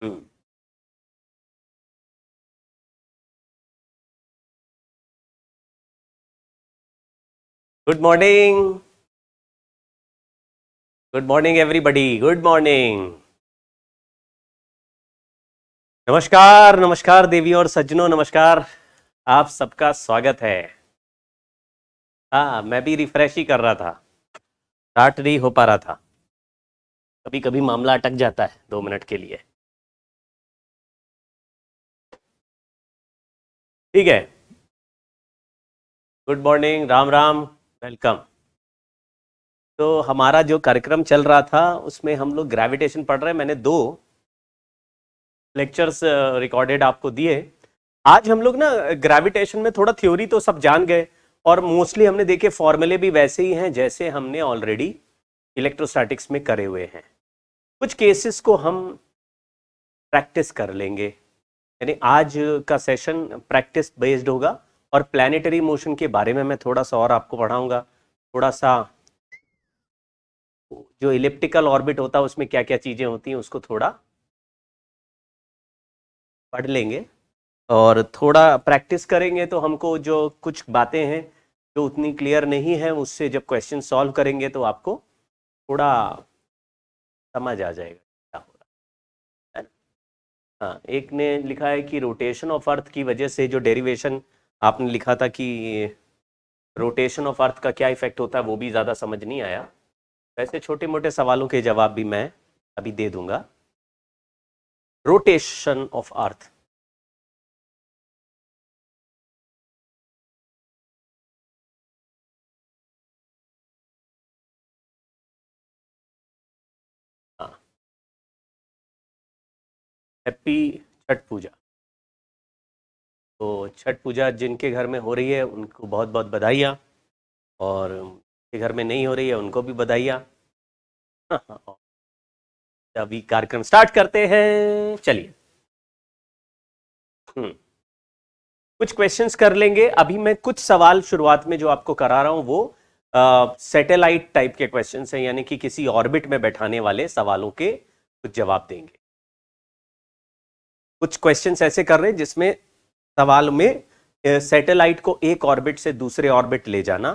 हम्म। Good morning. Good morning everybody, good morning. नमस्कार नमस्कार देवियों और सज्जनों, नमस्कार। आप सबका स्वागत है। हाँ, मैं भी रिफ्रेश ही कर रहा था, स्टार्ट नहीं हो पा रहा था। कभी कभी मामला अटक जाता है 2 मिनट के लिए। ठीक है। Good morning, Ram Ram, welcome. तो हमारा जो कार्यक्रम चल रहा था उसमें हम लोग ग्रेविटेशन पढ़ रहे हैं। मैंने 2 लेक्चर्स रिकॉर्डेड आपको दिए। आज हम लोग ना ग्रेविटेशन में थोड़ा थ्योरी तो सब जान गए, और मोस्टली हमने देखे फॉर्मूले भी वैसे ही हैं जैसे हमने ऑलरेडी इलेक्ट्रोस्टैटिक्स में करे हुए हैं। कुछ केसेस को हम प्रैक्टिस कर लेंगे, यानी आज का सेशन प्रैक्टिस बेस्ड होगा। और प्लैनेटरी मोशन के बारे में मैं थोड़ा सा और आपको पढ़ाऊंगा। थोड़ा सा जो इलिप्टिकल ऑर्बिट होता है उसमें क्या क्या चीजें होती हैं उसको थोड़ा पढ़ लेंगे, और थोड़ा प्रैक्टिस करेंगे तो हमको जो कुछ बातें हैं जो उतनी क्लियर नहीं है, उससे जब क्वेश्चन सॉल्व करेंगे तो आपको थोड़ा समझ आ जाएगा क्या हो रहा है। हाँ, एक ने लिखा है कि रोटेशन ऑफ अर्थ की वजह से जो डेरिवेशन आपने लिखा था कि रोटेशन ऑफ अर्थ का क्या इफेक्ट होता है, वो भी ज़्यादा समझ नहीं आया। वैसे छोटे मोटे सवालों के जवाब भी मैं अभी दे दूंगा। रोटेशन ऑफ अर्थ, हाँ, हैप्पी छठ पूजा। तो छठ पूजा जिनके घर में हो रही है उनको बहुत बहुत बधाइयाँ, और जिनके घर में नहीं हो रही है उनको भी बधाइयाँ। अभी कार्यक्रम स्टार्ट करते हैं, चलिए। हम्म, कुछ क्वेश्चंस कर लेंगे। अभी मैं कुछ सवाल शुरुआत में जो आपको करा रहा हूं वो सैटेलाइट टाइप के क्वेश्चंस हैं, यानी कि किसी ऑर्बिट में बैठाने वाले सवालों के कुछ जवाब देंगे। कुछ क्वेश्चंस ऐसे कर रहे हैं जिसमें सवाल में सैटेलाइट को एक ऑर्बिट से दूसरे ऑर्बिट ले जाना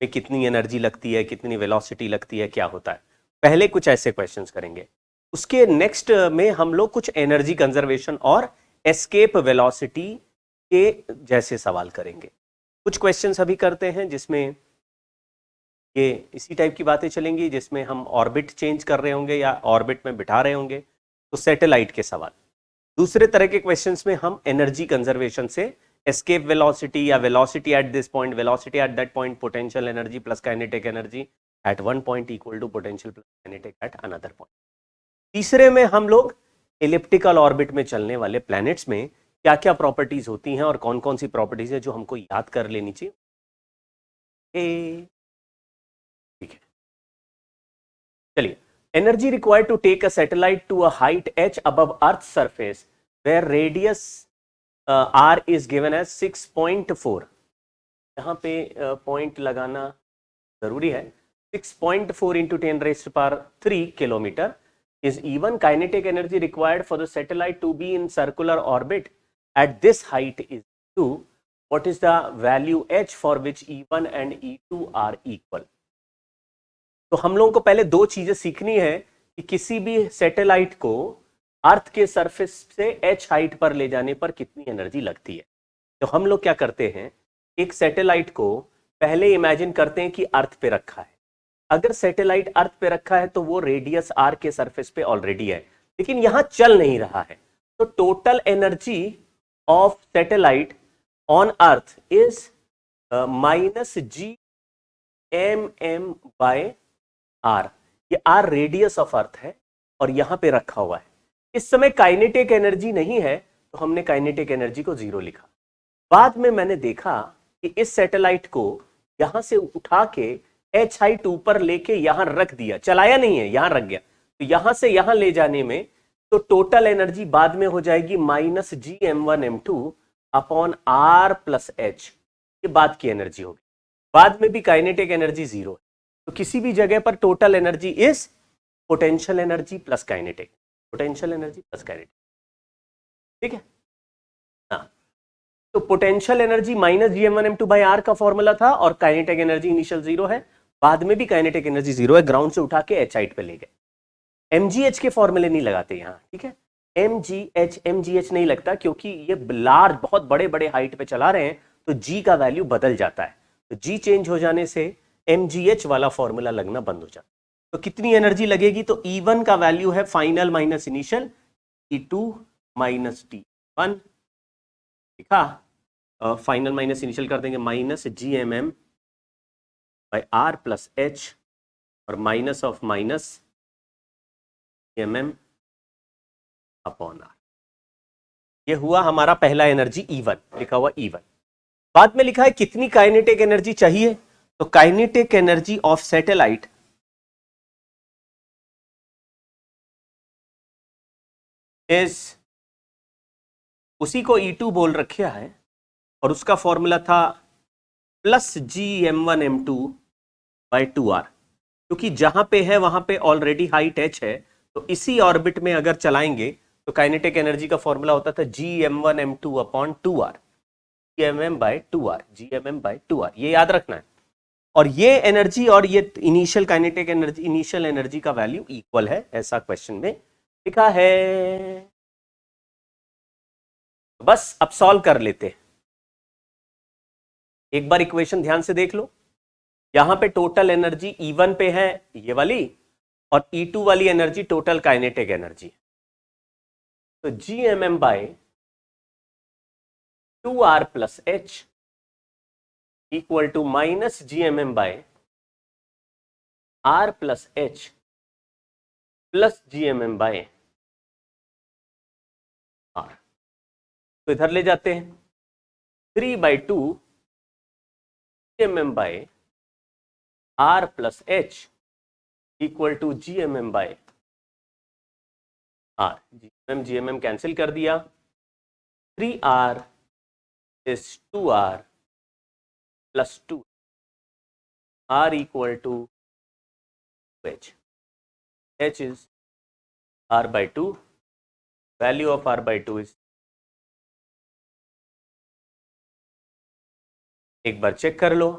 में कितनी एनर्जी लगती है, कितनी वेलोसिटी लगती है, क्या होता है। पहले कुछ ऐसे क्वेश्चंस करेंगे। उसके नेक्स्ट में हम लोग कुछ एनर्जी कंजर्वेशन और एस्केप वेलोसिटी के जैसे सवाल करेंगे। कुछ क्वेश्चंस अभी करते हैं जिसमें ये इसी टाइप की बातें चलेंगी, जिसमें हम ऑर्बिट चेंज कर रहे होंगे या ऑर्बिट में बिठा रहे होंगे, तो सैटेलाइट के सवाल। दूसरे तरह के क्वेश्चंस में हम एनर्जी कंजर्वेशन से एस्केप वेलोसिटी या velocity at this point, velocity at that point, potential energy plus kinetic energy at one point equal to potential plus kinetic at another point. तीसरे में हम लोग इलिप्टिकल ऑर्बिट में चलने वाले प्लैनेट्स में क्या क्या प्रॉपर्टीज होती हैं और कौन कौन सी प्रॉपर्टीज है जो हमको याद कर लेनी चाहिए। ठीक है, चलिए। Energy required to take a satellite to a height h above earth surface where radius r is given as 6.4। यहाँ पे पॉइंट लगाना जरूरी है। 6.4 into 10⁻³ kilometre is even kinetic energy required for the satellite to be in circular orbit at this height is 2. What is the value h for which E1 and E2 are equal? तो हम लोगों को पहले 2 चीजें सीखनी है कि किसी भी सैटेलाइट को अर्थ के सरफेस से h हाइट पर ले जाने पर कितनी एनर्जी लगती है। तो हम लोग क्या करते हैं, एक सैटेलाइट को पहले इमेजिन करते हैं कि अर्थ पे रखा है। अगर सैटेलाइट अर्थ पे रखा है तो वो रेडियस आर के सरफेस पे ऑलरेडी है, लेकिन यहां चल नहीं रहा है। तो total energy of satellite on earth is -G/m/m R. ये आर रेडियस ऑफ अर्थ है और यहां पे रखा हुआ है। इस समय काइनेटिक एनर्जी नहीं है तो हमने काइनेटिक एनर्जी को 0 लिखा। बाद में मैंने देखा कि इस सैटेलाइट को यहां से उठा के h हाइट ऊपर लेके यहां रख दिया, चलाया नहीं है, यहां रख गया। तो यहां से यहां ले जाने में तो टोटल एनर्जी बाद में हो जाएगी -Gm1m2 upon r plus h। ये बाद की एनर्जी होगी। बाद में भी काइनेटिक एनर्जी 0 है। तो किसी भी जगह पर total energy is potential energy plus kinetic, potential energy plus kinetic. ठीक है हाँ, तो पोटेंशियल एनर्जी माइनस gm1m2/r का फॉर्मूला था और काइनेटिक एनर्जी इनिशियल 0 है, बाद में भी काइनेटिक एनर्जी 0 है, ग्राउंड से उठा के एच हाइट पे ले गए। mgh के फॉर्मूले नहीं लगाते यहाँ, ठीक है, mgh नहीं लगता क्योंकि ये लार्ज बहुत बड़े बड़े हाइट पे चला रहे हैं, तो g का वैल्यू बदल जाता है, तो g चेंज हो जाने से mgh वाला फॉर्मूला लगना बंद हो जाता है। तो कितनी एनर्जी लगेगी, तो E1 का वैल्यू है final minus initial E2 minus T1, लिखा, फाइनल माइनस इनिशियल कर देंगे minus GMM by R plus H और minus of minus GMM upon R। ये हुआ हमारा पहला एनर्जी E1, लिखा हुआ E1। बाद में लिखा है कितनी काइनेटिक एनर्जी चाहिए, तो kinetic energy of satellite is, उसी को E2 बोल रखा है और उसका फॉर्मूला था प्लस gm1m2/2r, क्योंकि जहां पे है वहां पे ऑलरेडी हाइट h है, तो इसी ऑर्बिट में अगर चलाएंगे तो काइनेटिक एनर्जी का फॉर्मूला होता था gm1m2/2r, gmm/2r, ये याद रखना है। और ये एनर्जी और ये initial kinetic energy, initial energy का वैल्यू इक्वल है, ऐसा क्वेश्चन में लिखा है। बस अब सॉल्व कर लेते हैं। एक बार इक्वेशन ध्यान से देख लो, यहां पे टोटल एनर्जी E1 पे है ये वाली, और E2 वाली एनर्जी टोटल काइनेटिक एनर्जी, तो gmm/2r plus h equal to minus gmm/r plus h plus gmm/r। तो इधर ले जाते हैं, 3/2 gmm/r plus h equal to gmm/r, gmm cancel कर दिया, 3r is 2r plus 2, r equal to h, h is r/2, value of r/2 is, एक बार check कर लो,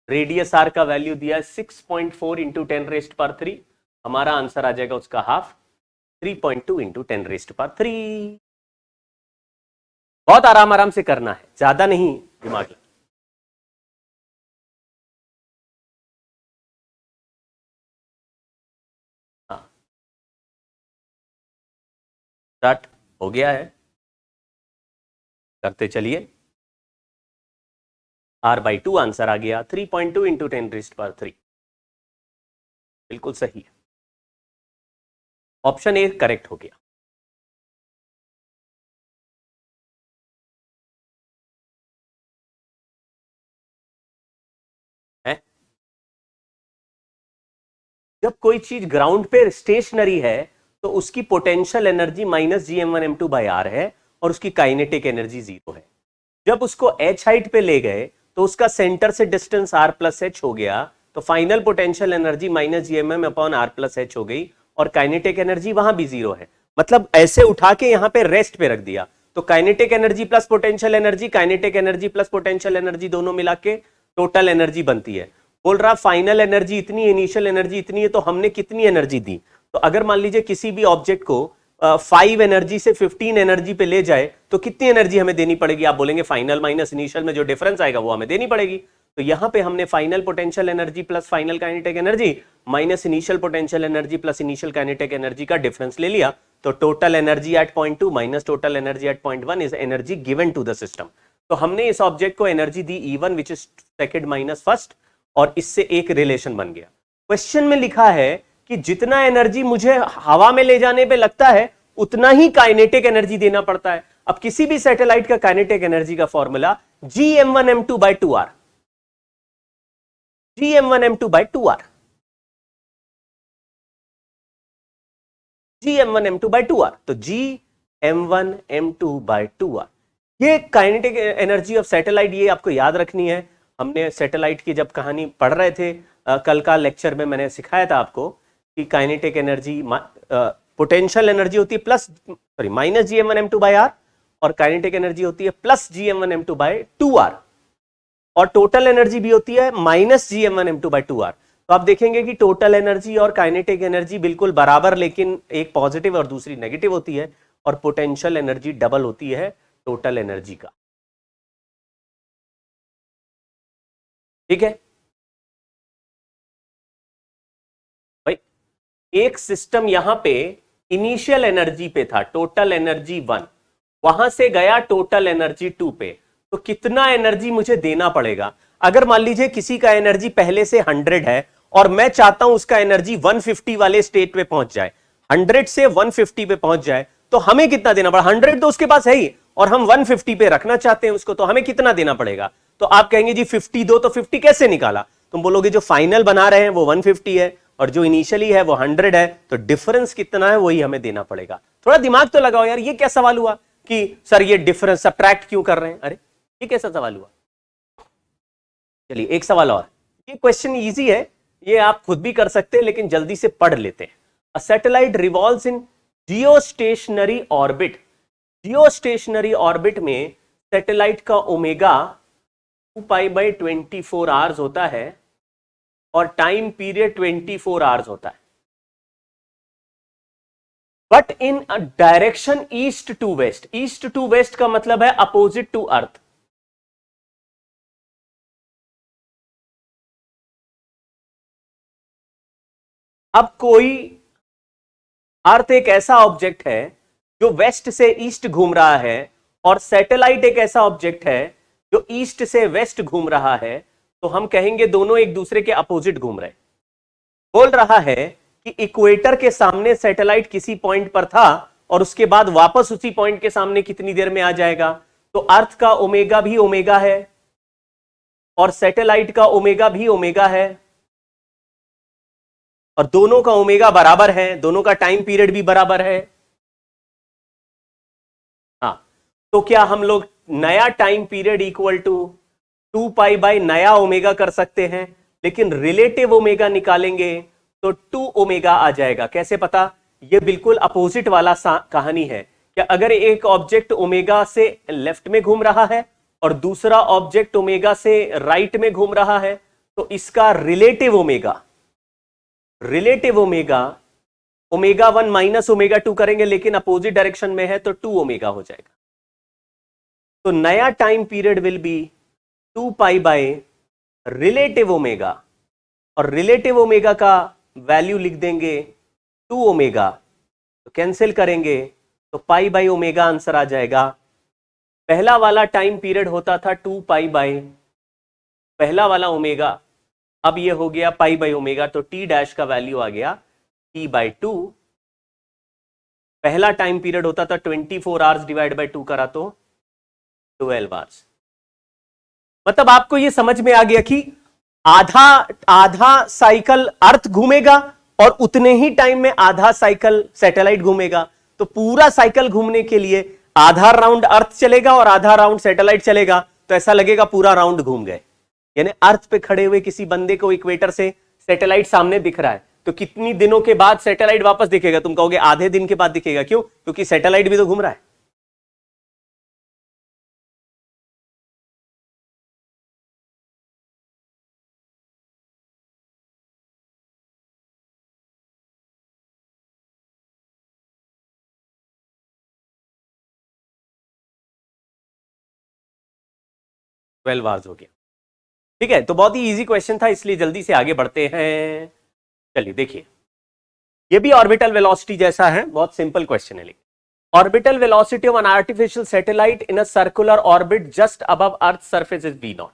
रेडियस आर का वैल्यू दिया है 6.4 इंटू 10⁻3, हमारा आंसर आ जाएगा उसका हाफ 3.2 इंटू 10⁻3। बहुत आराम आराम से करना है, ज्यादा नहीं दिमाग लगा। हाँ स्टार्ट हो गया है, करते चलिए। r/2 आंसर आ गया 3.2 इंटू 10⁻3, बिल्कुल सही है, ऑप्शन ए करेक्ट हो गया। है जब कोई चीज ग्राउंड पे स्टेशनरी है तो उसकी पोटेंशियल एनर्जी माइनस gm1m2/r है और उसकी काइनेटिक एनर्जी 0 है। जब उसको h हाइट पे ले गए तो उसका सेंटर से डिस्टेंस r प्लस h हो गया, तो final potential energy minus gmm/r plus h हो गई और काइनेटिक एनर्जी वहां भी 0 है। मतलब ऐसे उठा के यहां पे रेस्ट पे रख दिया, तो kinetic energy plus potential energy, kinetic energy plus potential energy दोनों मिला के टोटल एनर्जी बनती है। बोल रहा फाइनल एनर्जी इतनी, इनिशियल एनर्जी इतनी है, तो हमने कितनी एनर्जी दी, तो अगर मान लीजिए किसी भी ऑब्जेक्ट को 5 एनर्जी से 15 एनर्जी पे ले जाए तो कितनी एनर्जी हमें देनी पड़ेगी, आप बोलेंगे फाइनल माइनस इनिशियल में जो डिफरेंस आएगा वो हमें देनी पड़ेगी। तो यहां पे हमने final potential energy plus final kinetic energy minus initial potential energy plus initial kinetic energy का डिफरेंस ले लिया, तो total energy at point 2 minus total energy at point 1 is energy given to the system. तो हमने इस object को energy दी E1 which is second minus first, और इससे एक रिलेशन बन गया। क्वेश्चन में लिखा है कि जितना एनर्जी मुझे हवा में ले जाने पे लगता है उतना ही काइनेटिक एनर्जी देना पड़ता है। अब किसी भी सैटेलाइट का काइनेटिक एनर्जी का फॉर्मूला gm1m2/2r, gm1m2/2r, gm1m2/2r, तो gm1m2/2r, ये काइनेटिक एनर्जी ऑफ सैटेलाइट, ये आपको याद रखनी है। हमने सैटेलाइट की जब कहानी पढ़ रहे थे कल का लेक्चर में मैंने सिखाया था आपको कि काइनेटिक एनर्जी पोटेंशियल एनर्जी होती है प्लस माइनस gm1m2/r और काइनेटिक एनर्जी होती है प्लस gm1m2/2r, और टोटल एनर्जी भी होती है माइनस gm1m2/2r। तो आप देखेंगे कि टोटल एनर्जी और काइनेटिक एनर्जी बिल्कुल बराबर, लेकिन एक पॉजिटिव और दूसरी नेगेटिव होती है, और पोटेंशियल एनर्जी डबल होती है टोटल एनर्जी का। ठीक है भाई, एक सिस्टम यहां पे इनिशियल एनर्जी पे था, टोटल एनर्जी 1, वहां से गया टोटल एनर्जी 2 पे, तो कितना एनर्जी मुझे देना पड़ेगा? अगर मान लीजिए किसी का एनर्जी पहले से 100 है और मैं चाहता हूं उसका एनर्जी 150 वाले स्टेट पे पहुंच जाए, 100 से 150 पे पहुंच जाए, तो हमें कितना देना पड़ा? 100 तो उसके पास है ही, और हम 150 पे रखना चाहते हैं उसको, तो हमें कितना देना पड़ेगा? तो आप कहेंगे जी 50 दो, तो 50 कैसे निकाला? तुम बोलोगे जो फाइनल बना रहे हैं वो 150 है और जो इनिशियली है वो 100 है, तो डिफरेंस कितना है वही हमें देना पड़ेगा। थोड़ा दिमाग तो लगाओ यार, ये क्या सवाल हुआ कि सर ये डिफरेंस सब्ट्रैक्ट क्यों कर रहे हैं? अरे ये कैसा सवाल हुआ? चलिए एक सवाल और, ये क्वेश्चन इजी है, ये आप खुद भी कर सकते हैं, लेकिन जल्दी से पढ़ लेते हैं। A satellite revolves in geostationary orbit. Geostationary orbit में सैटेलाइट का ओमेगा 2π/24 आवर्स होता है और टाइम पीरियड 24 आवर्स होता है, but in a direction east to west. East to west का मतलब है अपोजिट टू अर्थ। अब कोई अर्थ एक ऐसा ऑब्जेक्ट है जो वेस्ट से ईस्ट घूम रहा है, और सैटेलाइट एक ऐसा ऑब्जेक्ट है जो ईस्ट से वेस्ट घूम रहा है, तो हम कहेंगे दोनों एक दूसरे के अपोजिट घूम रहे हैं। बोल रहा है कि इक्वेटर के सामने सैटेलाइट किसी पॉइंट पर था और उसके बाद वापस उसी पॉइंट के सामने कितनी देर में आ जाएगा? तो अर्थ का ओमेगा भी ओमेगा है और सैटेलाइट का ओमेगा भी ओमेगा है, और दोनों का ओमेगा बराबर है, दोनों का टाइम पीरियड भी बराबर है। हाँ, तो क्या हम लोग नया टाइम पीरियड इक्वल टू 2π नया ओमेगा कर सकते हैं? लेकिन रिलेटिव ओमेगा निकालेंगे तो 2 ओमेगा आ जाएगा। कैसे पता? ये बिल्कुल अपोजिट वाला कहानी है। क्या अगर एक ऑब्जेक्ट ओमेगा से लेफ्ट में घूम रहा है और दूसरा ऑब्जेक्ट ओमेगा से राइट में घूम रहा है, तो इसका relative omega omega 1 minus omega 2 करेंगे, लेकिन अपोजिट डायरेक्शन में है तो 2 ओमेगा हो जाएगा। तो नया time period will be 2π relative omega, और रिलेटिव ओमेगा का वैल्यू लिख देंगे 2 ओमेगा, तो कैंसिल करेंगे तो π/ओमेगा आंसर आ जाएगा। पहला वाला टाइम पीरियड होता था 2π पहला वाला ओमेगा, अब ये हो गया π/ओमेगा, तो t डैश का वैल्यू आ गया t/2। पहला टाइम पीरियड होता था 24 आवर्स डिवाइड बाय 2 करा तो 12 आवर्स। मतलब आपको ये समझ में आ गया कि आधा साइकिल अर्थ घूमेगा और उतने ही टाइम में आधा साइकिल सैटेलाइट घूमेगा। तो पूरा साइकिल घूमने के लिए आधा राउंड अर्थ चलेगा और आधा राउंड सैटेलाइट चलेगा, तो ऐसा लगेगा पूरा राउंड घूम गए। यानी अर्थ पे खड़े हुए किसी बंदे को इक्वेटर से सैटेलाइट सामने दिख रहा है, तो कितनी दिनों के बाद सैटेलाइट वापस दिखेगा? तुम कहोगे आधे दिन के बाद दिखेगा। क्यों? क्योंकि सैटेलाइट भी तो घूम रहा है। ट्वेल्व आवर्स हो गया। ठीक है, तो बहुत ही इजी क्वेश्चन था, इसलिए जल्दी से आगे बढ़ते हैं। चलिए देखिए, ये भी ऑर्बिटल वेलोसिटी जैसा है, बहुत सिंपल क्वेश्चन है। लेकिन orbital velocity of an artificial satellite in a circular orbit just above earth surface is v0।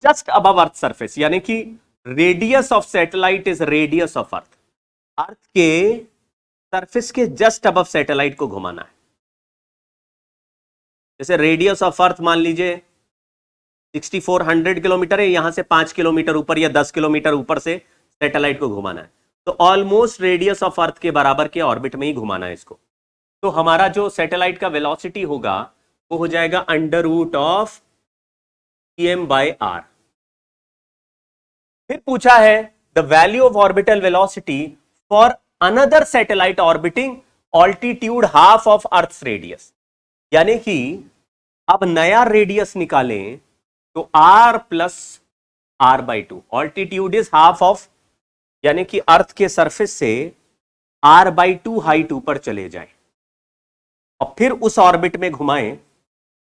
Just above earth surface यानी कि radius of satellite is radius of earth. Earth के surface के just above satellite को घुमाना है। जैसे radius of अर्थ मान लीजिए 6400 किलोमीटर है, यहां से 5 किलोमीटर ऊपर या 10 किलोमीटर ऊपर से सैटेलाइट को घुमाना है, तो ऑलमोस्ट रेडियस ऑफ अर्थ के बराबर के ऑर्बिट में ही घुमाना है इसको। तो हमारा जो सैटेलाइट का वेलोसिटी होगा वो हो जाएगा √of Em/r। फिर पूछा है the value of orbital velocity for another satellite orbiting altitude half of earth's radius. यानी कि अब नया रेडियस निकालें तो r plus r by two, altitude is half of, यानी कि अर्थ के सरफेस से r बाई टू हाइट ऊपर चले जाए और फिर उस ऑर्बिट में घुमाएं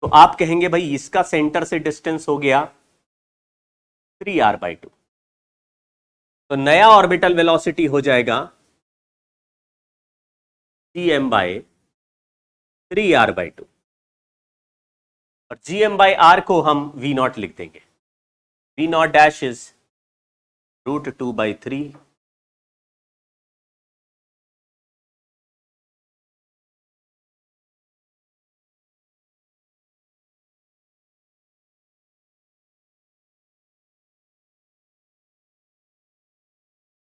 तो आप कहेंगे भाई इसका सेंटर से डिस्टेंस हो गया 3r बाई टू। तो नया ऑर्बिटल वेलोसिटी हो जाएगा gm by 3r by two, और gm बाय r को हम v नॉट लिख देंगे। v not dash is √2/3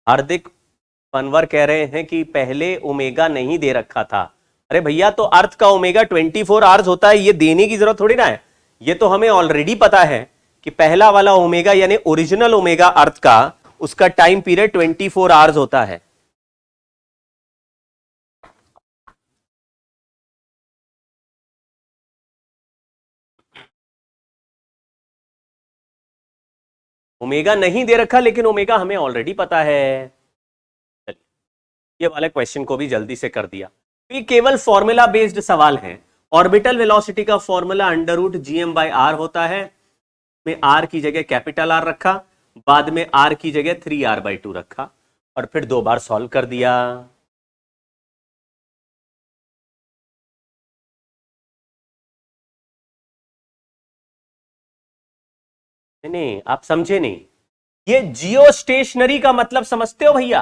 Hardik Panwar कह रहे हैं कि पहले ओमेगा नहीं दे रखा था। अरे भैया, तो अर्थ का ओमेगा 24 आवर्स होता है, ये देने की जरूरत थोड़ी ना है, ये तो हमें ऑलरेडी पता है कि पहला वाला ओमेगा यानी ओरिजिनल ओमेगा अर्थ का, उसका टाइम पीरियड 24 आवर्स होता है। ओमेगा नहीं दे रखा, लेकिन ओमेगा हमें ऑलरेडी पता है। चलिए, ये वाले क्वेश्चन को भी जल्दी से कर दिया। तो ये केवल फॉर्मूला बेस्ड सवाल है। ऑर्बिटल वेलोसिटी का फॉर्मूला √gm बाय r होता है। में r की जगह कैपिटल R रखा, बाद में r की जगह 3r बाई टू रखा, और फिर 2 बार सॉल्व कर दिया। नहीं, आप समझे नहीं। ये जियो स्टेशनरी का मतलब समझते हो भैया?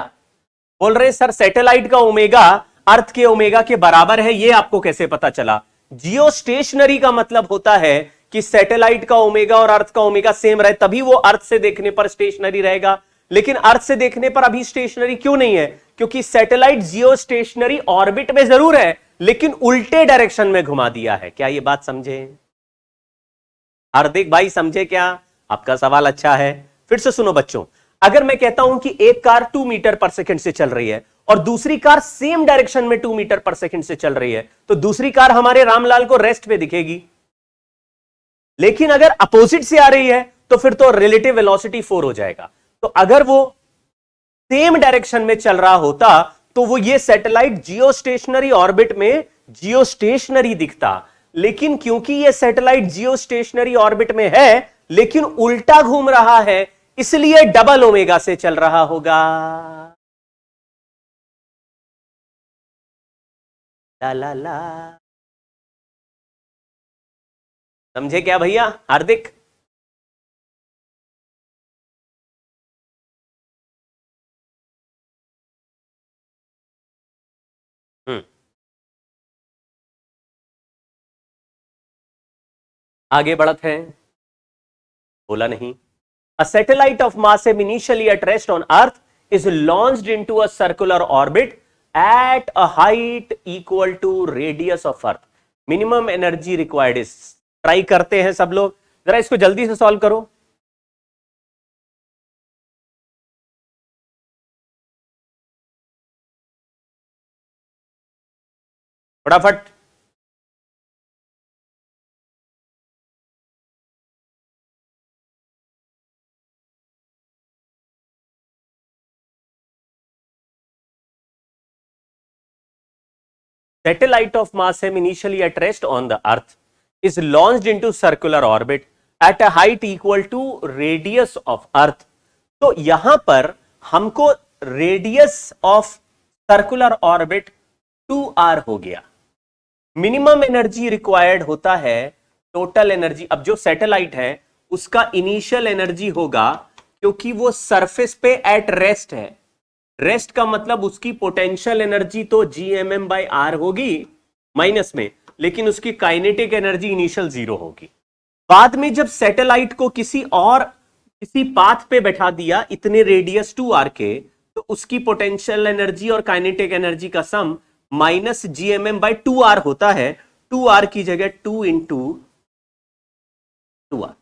बोल रहे सर सैटेलाइट का ओमेगा अर्थ के ओमेगा के बराबर है, ये आपको कैसे पता चला? जियो स्टेशनरी का मतलब होता है कि सैटेलाइट का ओमेगा और अर्थ का ओमेगा सेम रहे, तभी वो अर्थ से देखने पर स्टेशनरी रहेगा। लेकिन अर्थ से देखने पर अभी स्टेशनरी क्यों नहीं है? क्योंकि सैटेलाइट जियो स्टेशनरी ऑर्बिट में जरूर है, लेकिन उल्टे डायरेक्शन में घुमा दिया है। क्या ये बात समझे? हार्दिक भाई समझे क्या? आपका सवाल अच्छा है। फिर से सुनो बच्चों, अगर मैं कहता हूं कि एक कार 2 मीटर पर सेकंड से चल रही है और दूसरी कार सेम डायरेक्शन में 2 मीटर पर सेकंड से चल रही है, तो दूसरी कार हमारे रामलाल को रेस्ट पे दिखेगी। लेकिन अगर अपोजिट से आ रही है तो फिर तो रिलेटिव वेलोसिटी 4 हो जाएगा। तो अगर वो सेम डायरेक्शन में चल रहा होता तो वो ये सैटेलाइट जियो स्टेशनरी ऑर्बिट में जियो स्टेशनरी दिखता। लेकिन क्योंकि ये सैटेलाइट जियो स्टेशनरी ऑर्बिट में है लेकिन उल्टा घूम रहा है, इसलिए डबल ओमेगा से चल रहा होगा। ला ला ला, समझे क्या भैया? हार्दिक आगे बढ़ते हैं। बोला नहीं। A satellite of mass m initially at rest on Earth is launched into a circular orbit at a height equal to radius of Earth. Minimum energy required is, try करते हैं सब लोग, जरा इसको जल्दी से सॉल्व करो फटाफट। Satellite of mass m initially at rest on the Earth is launched into circular orbit at a height equal to radius of Earth. तो यहां पर हमको radius of circular orbit 2r हो गया। मिनिमम एनर्जी रिक्वायर्ड होता है total energy. अब जो सैटेलाइट है उसका इनिशियल एनर्जी होगा, क्योंकि वो सरफेस पे एट रेस्ट है। रेस्ट का मतलब उसकी पोटेंशियल एनर्जी तो gmm बाई r होगी माइनस में, लेकिन उसकी काइनेटिक एनर्जी इनिशियल 0 होगी। बाद में जब सैटेलाइट को किसी पाथ पे बैठा दिया इतने रेडियस 2r के, तो उसकी पोटेंशियल एनर्जी और काइनेटिक एनर्जी का सम माइनस gmm बाई 2r होता है। 2r की जगह 2 इंटू 2r।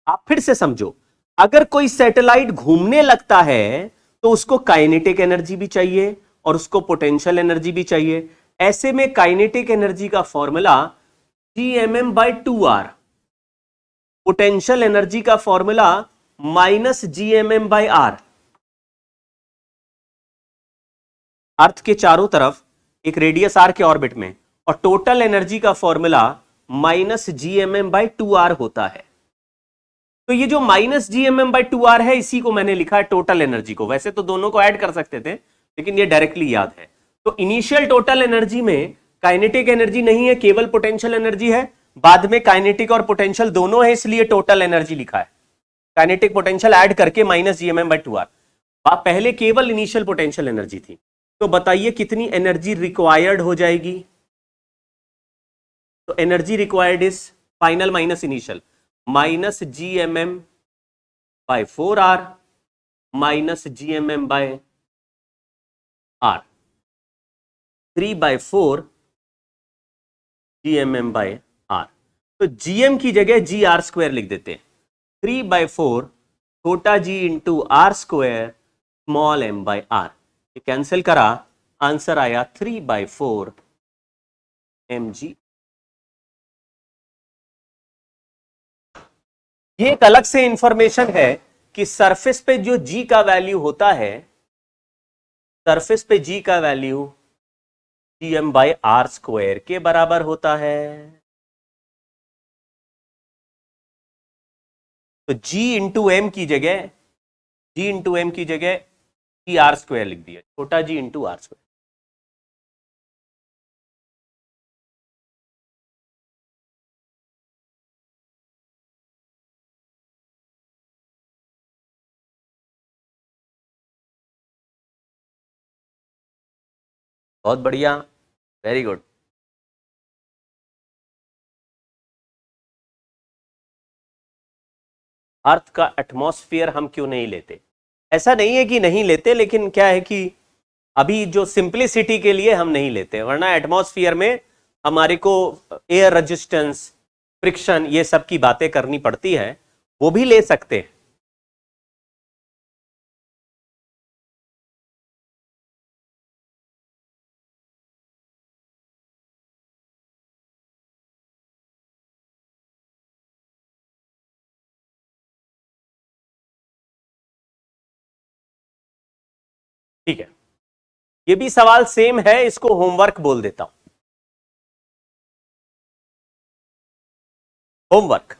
आप फिर से समझो, अगर कोई सैटेलाइट घूमने लगता है तो उसको काइनेटिक एनर्जी भी चाहिए और उसको पोटेंशियल एनर्जी भी चाहिए। ऐसे में काइनेटिक एनर्जी का फॉर्मूला GMM/2R, पोटेंशियल एनर्जी का फॉर्मूला -GMM/R। अर्थ के चारों तरफ एक रेडियस R के ऑर्बिट में, और टोटल एनर्जी का फॉर्मूला -GMM/2R होता है। तो ये जो -GMM/2R है, इसी को मैंने लिखा है टोटल एनर्जी को। वैसे तो दोनों को ऐड कर सकते थे, लेकिन ये डायरेक्टली याद है। तो इनिशियल टोटल एनर्जी में काइनेटिक एनर्जी नहीं है, केवल पोटेंशियल एनर्जी है। बाद में काइनेटिक और पोटेंशियल दोनों है, इसलिए टोटल एनर्जी लिखा है। काइनेटिक पोटेंशियल ऐड करके -GMM/2R। पहले केवल इनिशियल पोटेंशियल एनर्जी थी। तो बताइए कितनी एनर्जी रिक्वायर्ड हो जाएगी? तो energy required is final minus initial, -GMM/4R -GMM/R, 3/4 GMM/R। तो GM की जगह GR² लिख देते हैं। 3/4 छोटा g into R² small m/R। ये कैंसिल करा, आंसर आया 3/4 mg। ये एक अलग से इंफॉर्मेशन है कि सरफेस पे जो g का वैल्यू होता है, सरफेस पे g का वैल्यू GM/R² के बराबर होता है। तो g इंटू एम की जगह GR² लिख दिया, छोटा g इंटू R²। बहुत बढ़िया, वेरी गुड। अर्थ का एटमॉस्फेयर हम क्यों नहीं लेते? ऐसा नहीं है कि नहीं लेते, लेकिन क्या है कि अभी जो सिंप्लिसिटी के लिए हम नहीं लेते, वरना एटमॉस्फेयर में हमारे को एयर रेजिस्टेंस, फ्रिक्शन, ये सब की बातें करनी पड़ती है, वो भी ले सकते हैं। ठीक है, ये भी सवाल सेम है, इसको होमवर्क बोल देता हूं। Homework,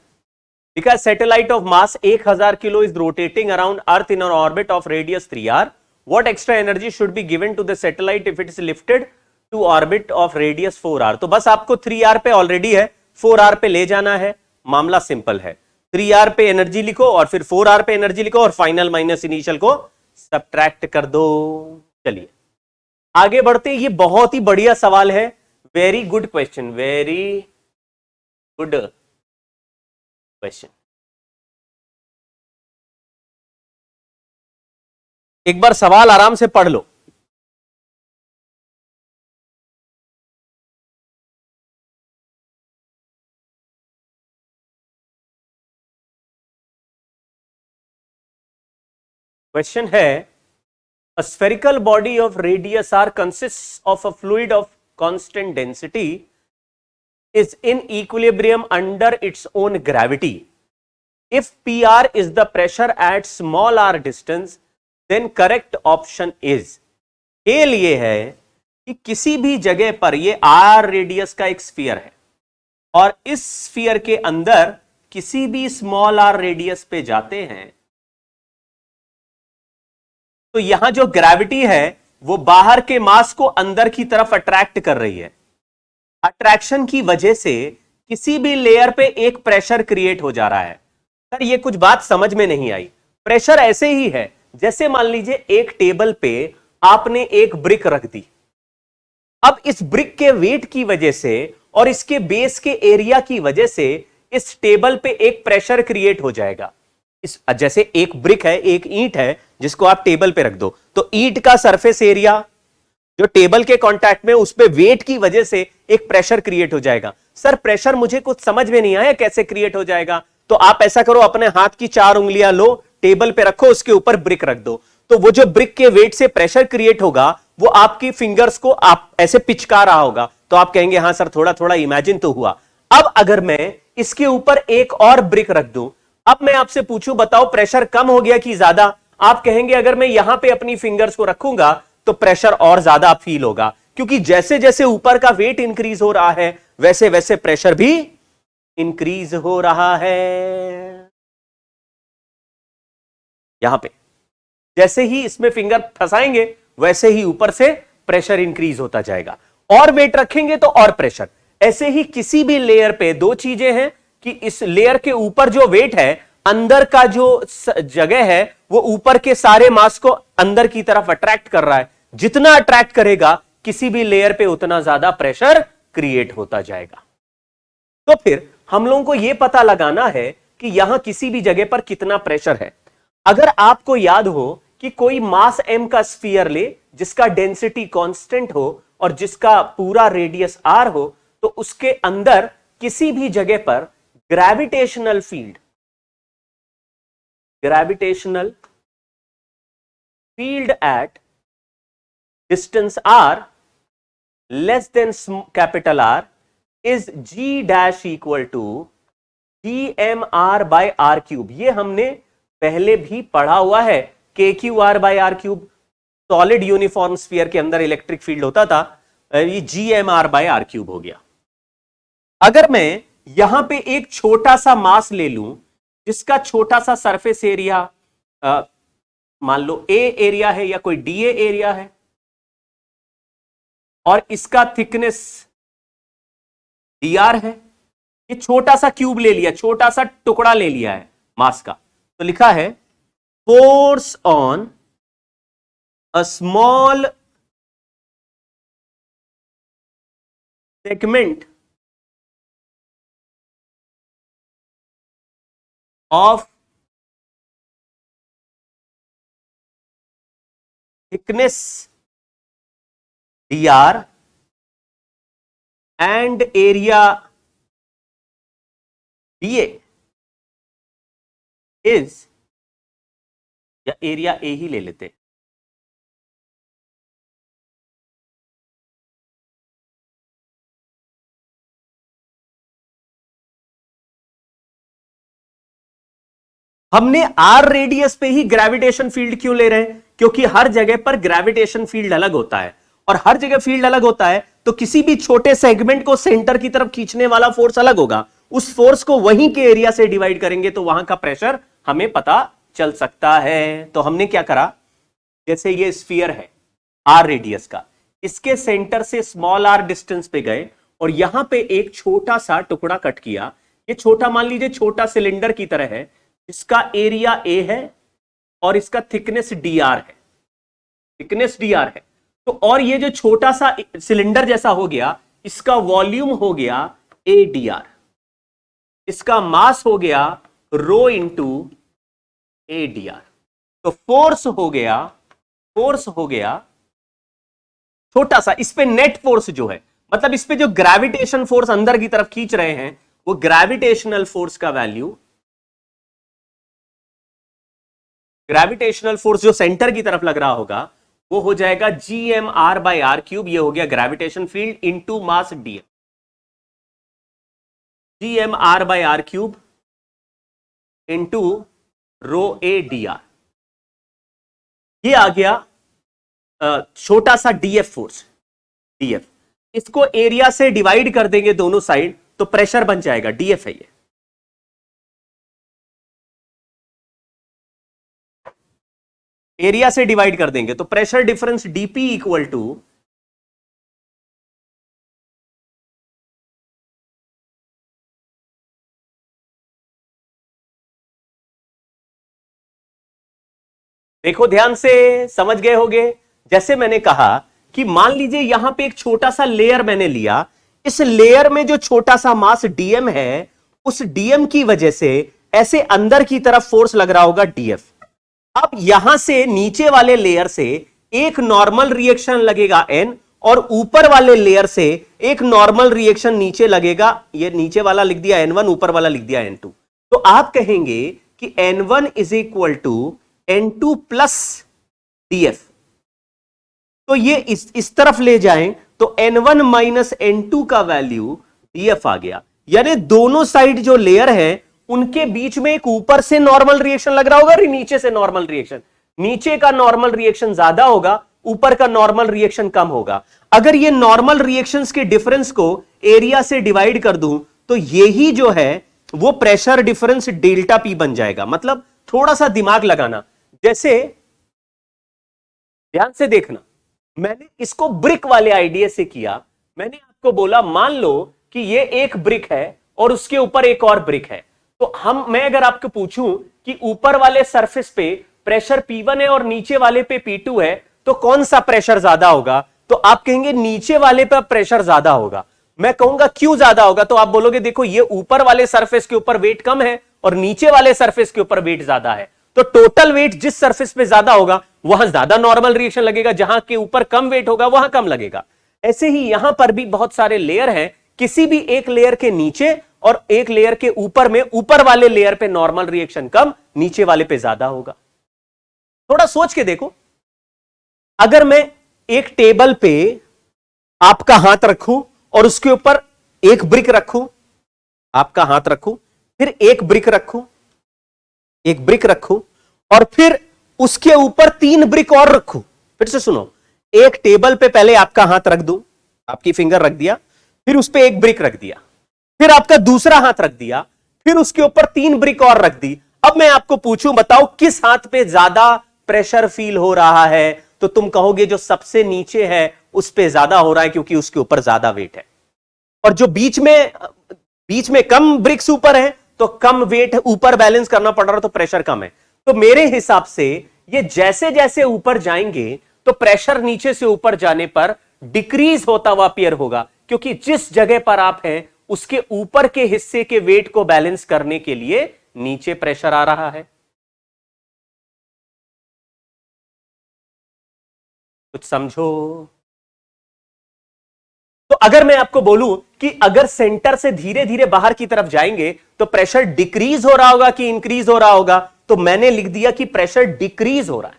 because satellite of mass 1000 kilo is rotating around earth in an orbit of radius 3r, what extra energy should be given to the satellite if it is lifted to orbit of radius 4r? तो बस आपको 3r पे already है, 4r पे ले जाना है। मामला सिंपल है, 3r पे एनर्जी लिखो और फिर 4r पे एनर्जी लिखो और फाइनल माइनस इनिशियल को सब्ट्रैक्ट कर दो। चलिए आगे बढ़ते, ये बहुत ही बढ़िया सवाल है, very good question, very good question. एक बार सवाल आराम से पढ़ लो। क्वेश्चन है, a spherical body of radius r consists of a fluid of constant density is in equilibrium under its own gravity. If PR is the pressure at small r distance, then correct option is। खेल ये है कि किसी भी जगह पर ये r radius का एक स्फीयर है और इस स्फीयर के अंदर किसी भी स्मॉल r रेडियस पे जाते हैं, तो यहां जो ग्रेविटी है वो बाहर के मास को अंदर की तरफ अट्रैक्ट कर रही है। अट्रैक्शन की वजह से किसी भी लेयर पे एक प्रेशर क्रिएट हो जा रहा है। सर ये कुछ बात समझ में नहीं आई। प्रेशर ऐसे ही है जैसे मान लीजिए एक टेबल पे आपने एक ब्रिक रख दी। अब इस ब्रिक के वेट की वजह से और इसके बेस के एरिया की वजह से इस टेबल पे एक प्रेशर क्रिएट हो जाएगा। इस जैसे एक ब्रिक है, एक ईंट है जिसको आप टेबल पे रख दो, तो ईंट का सरफेस एरिया जो टेबल के कांटेक्ट में, उस पे वेट की वजह से एक प्रेशर क्रिएट हो जाएगा। सर प्रेशर मुझे कुछ समझ में नहीं आया, कैसे क्रिएट हो जाएगा? तो आप ऐसा करो, अपने हाथ की 4 उंगलियां लो, टेबल पे रखो, उसके ऊपर ब्रिक रख दो, तो वो जो ब्रिक के वेट से प्रेशर क्रिएट होगा वो आपकी फिंगर्स को आप ऐसे पिचका रहा होगा। तो आप कहेंगे हाँ सर थोड़ा थोड़ा इमेजिन तो हुआ। अब अगर मैं इसके ऊपर एक और ब्रिक रख दूं, अब मैं आपसे पूछूं, बताओ प्रेशर कम हो गया कि ज्यादा? आप कहेंगे अगर मैं यहां पे अपनी फिंगर्स को रखूंगा तो प्रेशर और ज्यादा फील होगा, क्योंकि जैसे जैसे ऊपर का वेट इंक्रीज हो रहा है वैसे वैसे प्रेशर भी इंक्रीज हो रहा है। यहां पे जैसे ही इसमें फिंगर फंसाएंगे वैसे ही ऊपर से प्रेशर इंक्रीज होता जाएगा, और वेट रखेंगे तो और प्रेशर। ऐसे ही किसी भी लेयर पे दो चीजें हैं कि इस लेयर के ऊपर जो वेट है, अंदर का जो जगह है वो ऊपर के सारे मास को अंदर की तरफ अट्रैक्ट कर रहा है। जितना अट्रैक्ट करेगा किसी भी लेयर पे उतना ज्यादा प्रेशर क्रिएट होता जाएगा। तो फिर हम लोगों को यह पता लगाना है कि यहां किसी भी जगह पर कितना प्रेशर है। अगर आपको याद हो कि कोई मास m का स्फीयर ले जिसका डेंसिटी कांस्टेंट हो और जिसका पूरा रेडियस r हो, तो उसके अंदर किसी भी जगह पर gravitational field at distance r less than capital R is G dash equal to GmR/r³। ये हमने पहले भी पढ़ा हुआ है, KQ/r³। सॉलिड यूनिफॉर्म स्फीयर के अंदर इलेक्ट्रिक फील्ड होता था, ये GmR/r³ हो गया। अगर मैं यहां पे एक छोटा सा मास ले लूं जिसका छोटा सा सरफेस एरिया मान लो A एरिया है या कोई DA एरिया है, और इसका थिकनेस dr है, ये छोटा सा क्यूब ले लिया, छोटा सा टुकड़ा ले लिया है मास का, तो लिखा है force on a small segment of thickness dr and area dA is, या एरिया A ही ले लेते, हमने R रेडियस पे ही ग्रेविटेशन फील्ड क्यों ले रहे हैं? क्योंकि हर जगह पर ग्रेविटेशन फील्ड अलग होता है, और हर जगह फील्ड अलग होता है तो किसी भी छोटे सेगमेंट को सेंटर की तरफ खींचने वाला फोर्स अलग होगा। उस फोर्स को वहीं के एरिया से डिवाइड करेंगे तो वहां का प्रेशर हमें पता चल सकता है। तो हमने क्या करा, जैसे ये स्फीयर है R रेडियस का, इसके सेंटर से स्मॉल r डिस्टेंस पे गए और यहां पे एक छोटा सा टुकड़ा कट किया। ये छोटा, मान लीजिए छोटा सिलेंडर की तरह है, इसका एरिया A है और इसका थिकनेस dr है, तो और ये जो छोटा सा सिलेंडर जैसा हो गया, इसका वॉल्यूम हो गया A dr, इसका मास हो गया रो इंटू A dr। तो फोर्स हो गया छोटा सा, इस पे नेट फोर्स जो है, मतलब इस पे जो ग्रेविटेशन फोर्स अंदर की तरफ खींच रहे हैं, वो ग्रेविटेशनल फोर्स का वैल्यू, ग्रेविटेशनल फोर्स जो सेंटर की तरफ लग रहा होगा वो हो जाएगा GmR/r³। ये हो गया gravitation field into mass dm, GmR/r³ into rho A dr। ये आ गया छोटा सा df फोर्स, df। इसको एरिया से डिवाइड कर देंगे दोनों साइड तो प्रेशर बन जाएगा, df है ये। एरिया से डिवाइड कर देंगे तो pressure difference dp equal to देखो ध्यान से, समझ गए होंगे। जैसे मैंने कहा कि मान लीजिए यहां पे एक छोटा सा लेयर मैंने लिया, इस लेयर में जो छोटा सा मास dm है, उस dm की वजह से ऐसे अंदर की तरफ फोर्स लग रहा होगा df। अब यहां से नीचे वाले लेयर से एक नॉर्मल रिएक्शन लगेगा n, और ऊपर वाले लेयर से एक नॉर्मल रिएक्शन नीचे लगेगा, ये नीचे वाला लिख दिया n1, ऊपर वाला लिख दिया n2। तो आप कहेंगे कि n1 is equal to n2 plus df। तो ये इस तरफ ले जाएं तो n1 माइनस n2 का वैल्यू df आ गया। यानी दोनों साइड जो लेयर है उनके बीच में एक ऊपर से नॉर्मल रिएक्शन लग रहा होगा और नीचे से नॉर्मल रिएक्शन, नीचे का नॉर्मल रिएक्शन ज्यादा होगा, ऊपर का नॉर्मल रिएक्शन कम होगा। अगर ये नॉर्मल रिएक्शंस के डिफरेंस को एरिया से डिवाइड कर दूं तो यही जो है वो प्रेशर डिफरेंस डेल्टा पी बन जाएगा। मतलब थोड़ा सा दिमाग लगाना, जैसे ध्यान से देखना, मैंने इसको ब्रिक वाले आइडिया से किया। मैंने आपको बोला मान लो कि ये एक ब्रिक है और उसके ऊपर एक और ब्रिक है, तो मैं अगर आपको पूछूं कि ऊपर वाले सरफेस पे प्रेशर P1 है और नीचे वाले पे P2 है, तो कौन सा प्रेशर ज्यादा होगा? तो आप कहेंगे नीचे वाले पे प्रेशर ज्यादा होगा। मैं कहूंगा क्यों ज्यादा होगा? तो आप बोलोगे देखो ये ऊपर वाले सरफेस के ऊपर वेट कम है और नीचे वाले सरफेस के ऊपर वेट ज्यादा है, तो टोटल वेट जिस सरफेस पे ज्यादा होगा वहां ज्यादा नॉर्मल रिएक्शन लगेगा, जहां के ऊपर कम वेट होगा वहां कम लगेगा। ऐसे ही यहां पर भी बहुत सारे लेयर हैं, किसी भी एक लेयर के नीचे और एक लेयर के ऊपर में ऊपर वाले लेयर पे नॉर्मल रिएक्शन कम, नीचे वाले पे ज्यादा होगा। थोड़ा सोच के देखो, अगर मैं एक टेबल पे आपका हाथ रखूं और उसके ऊपर एक ब्रिक रखूं, आपका हाथ रखूं, फिर एक ब्रिक रखूं, एक ब्रिक रखूं और फिर उसके ऊपर 3 ब्रिक और रखूं। फिर से सुनो, एक टेबल पे पहले आपका हाथ रख दूं, आपकी फिंगर रख दिया, फिर उस पे एक ब्रिक रख दिया, फिर आपका दूसरा हाथ रख दिया, फिर उसके ऊपर 3 ब्रिक और रख दी। अब मैं आपको पूछूं, बताओ किस हाथ पे ज्यादा प्रेशर फील हो रहा है? तो तुम कहोगे जो सबसे नीचे है उस पे ज्यादा हो रहा है क्योंकि उसके ऊपर ज्यादा वेट है, और जो बीच में कम ब्रिक्स ऊपर है तो कम वेट ऊपर बैलेंस करना पड़ रहा है तो प्रेशर कम है। तो मेरे हिसाब से ये जैसे जैसे ऊपर जाएंगे तो प्रेशर नीचे से ऊपर जाने पर डिक्रीज होता हुआ अपीयर होगा, क्योंकि जिस जगह पर आप हैं उसके ऊपर के हिस्से के वेट को बैलेंस करने के लिए नीचे प्रेशर आ रहा है। कुछ समझो? तो अगर मैं आपको बोलूं कि अगर सेंटर से धीरे धीरे बाहर की तरफ जाएंगे तो प्रेशर डिक्रीज हो रहा होगा कि इंक्रीज हो रहा होगा, तो मैंने लिख दिया कि प्रेशर डिक्रीज हो रहा है।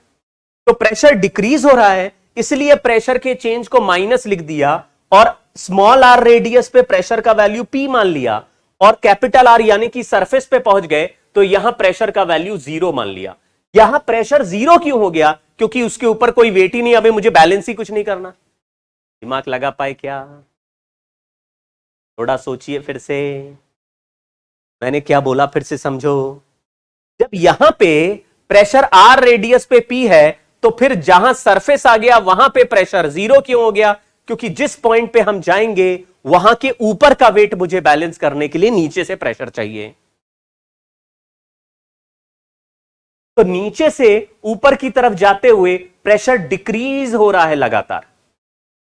तो प्रेशर डिक्रीज हो रहा है, इसलिए प्रेशर के चेंज को माइनस लिख दिया और स्मॉल आर रेडियस पे प्रेशर का वैल्यू P मान लिया, और कैपिटल आर यानी कि सरफेस पे पहुंच गए तो यहां प्रेशर का वैल्यू 0 मान लिया। यहां प्रेशर 0 क्यों हो गया? क्योंकि उसके ऊपर कोई वेट ही नहीं, अबे मुझे बैलेंस ही कुछ नहीं करना। दिमाग लगा पाए क्या? थोड़ा सोचिए फिर से, मैंने क्या बोला फिर से समझो। जब यहां पे प्रेशर आर रेडियस पे P है तो फिर जहां सरफेस आ गया वहां पे प्रेशर 0 क्यों हो गया? क्योंकि जिस पॉइंट पे हम जाएंगे वहां के ऊपर का वेट मुझे बैलेंस करने के लिए नीचे से प्रेशर चाहिए। तो नीचे से ऊपर की तरफ जाते हुए प्रेशर डिक्रीज हो रहा है लगातार,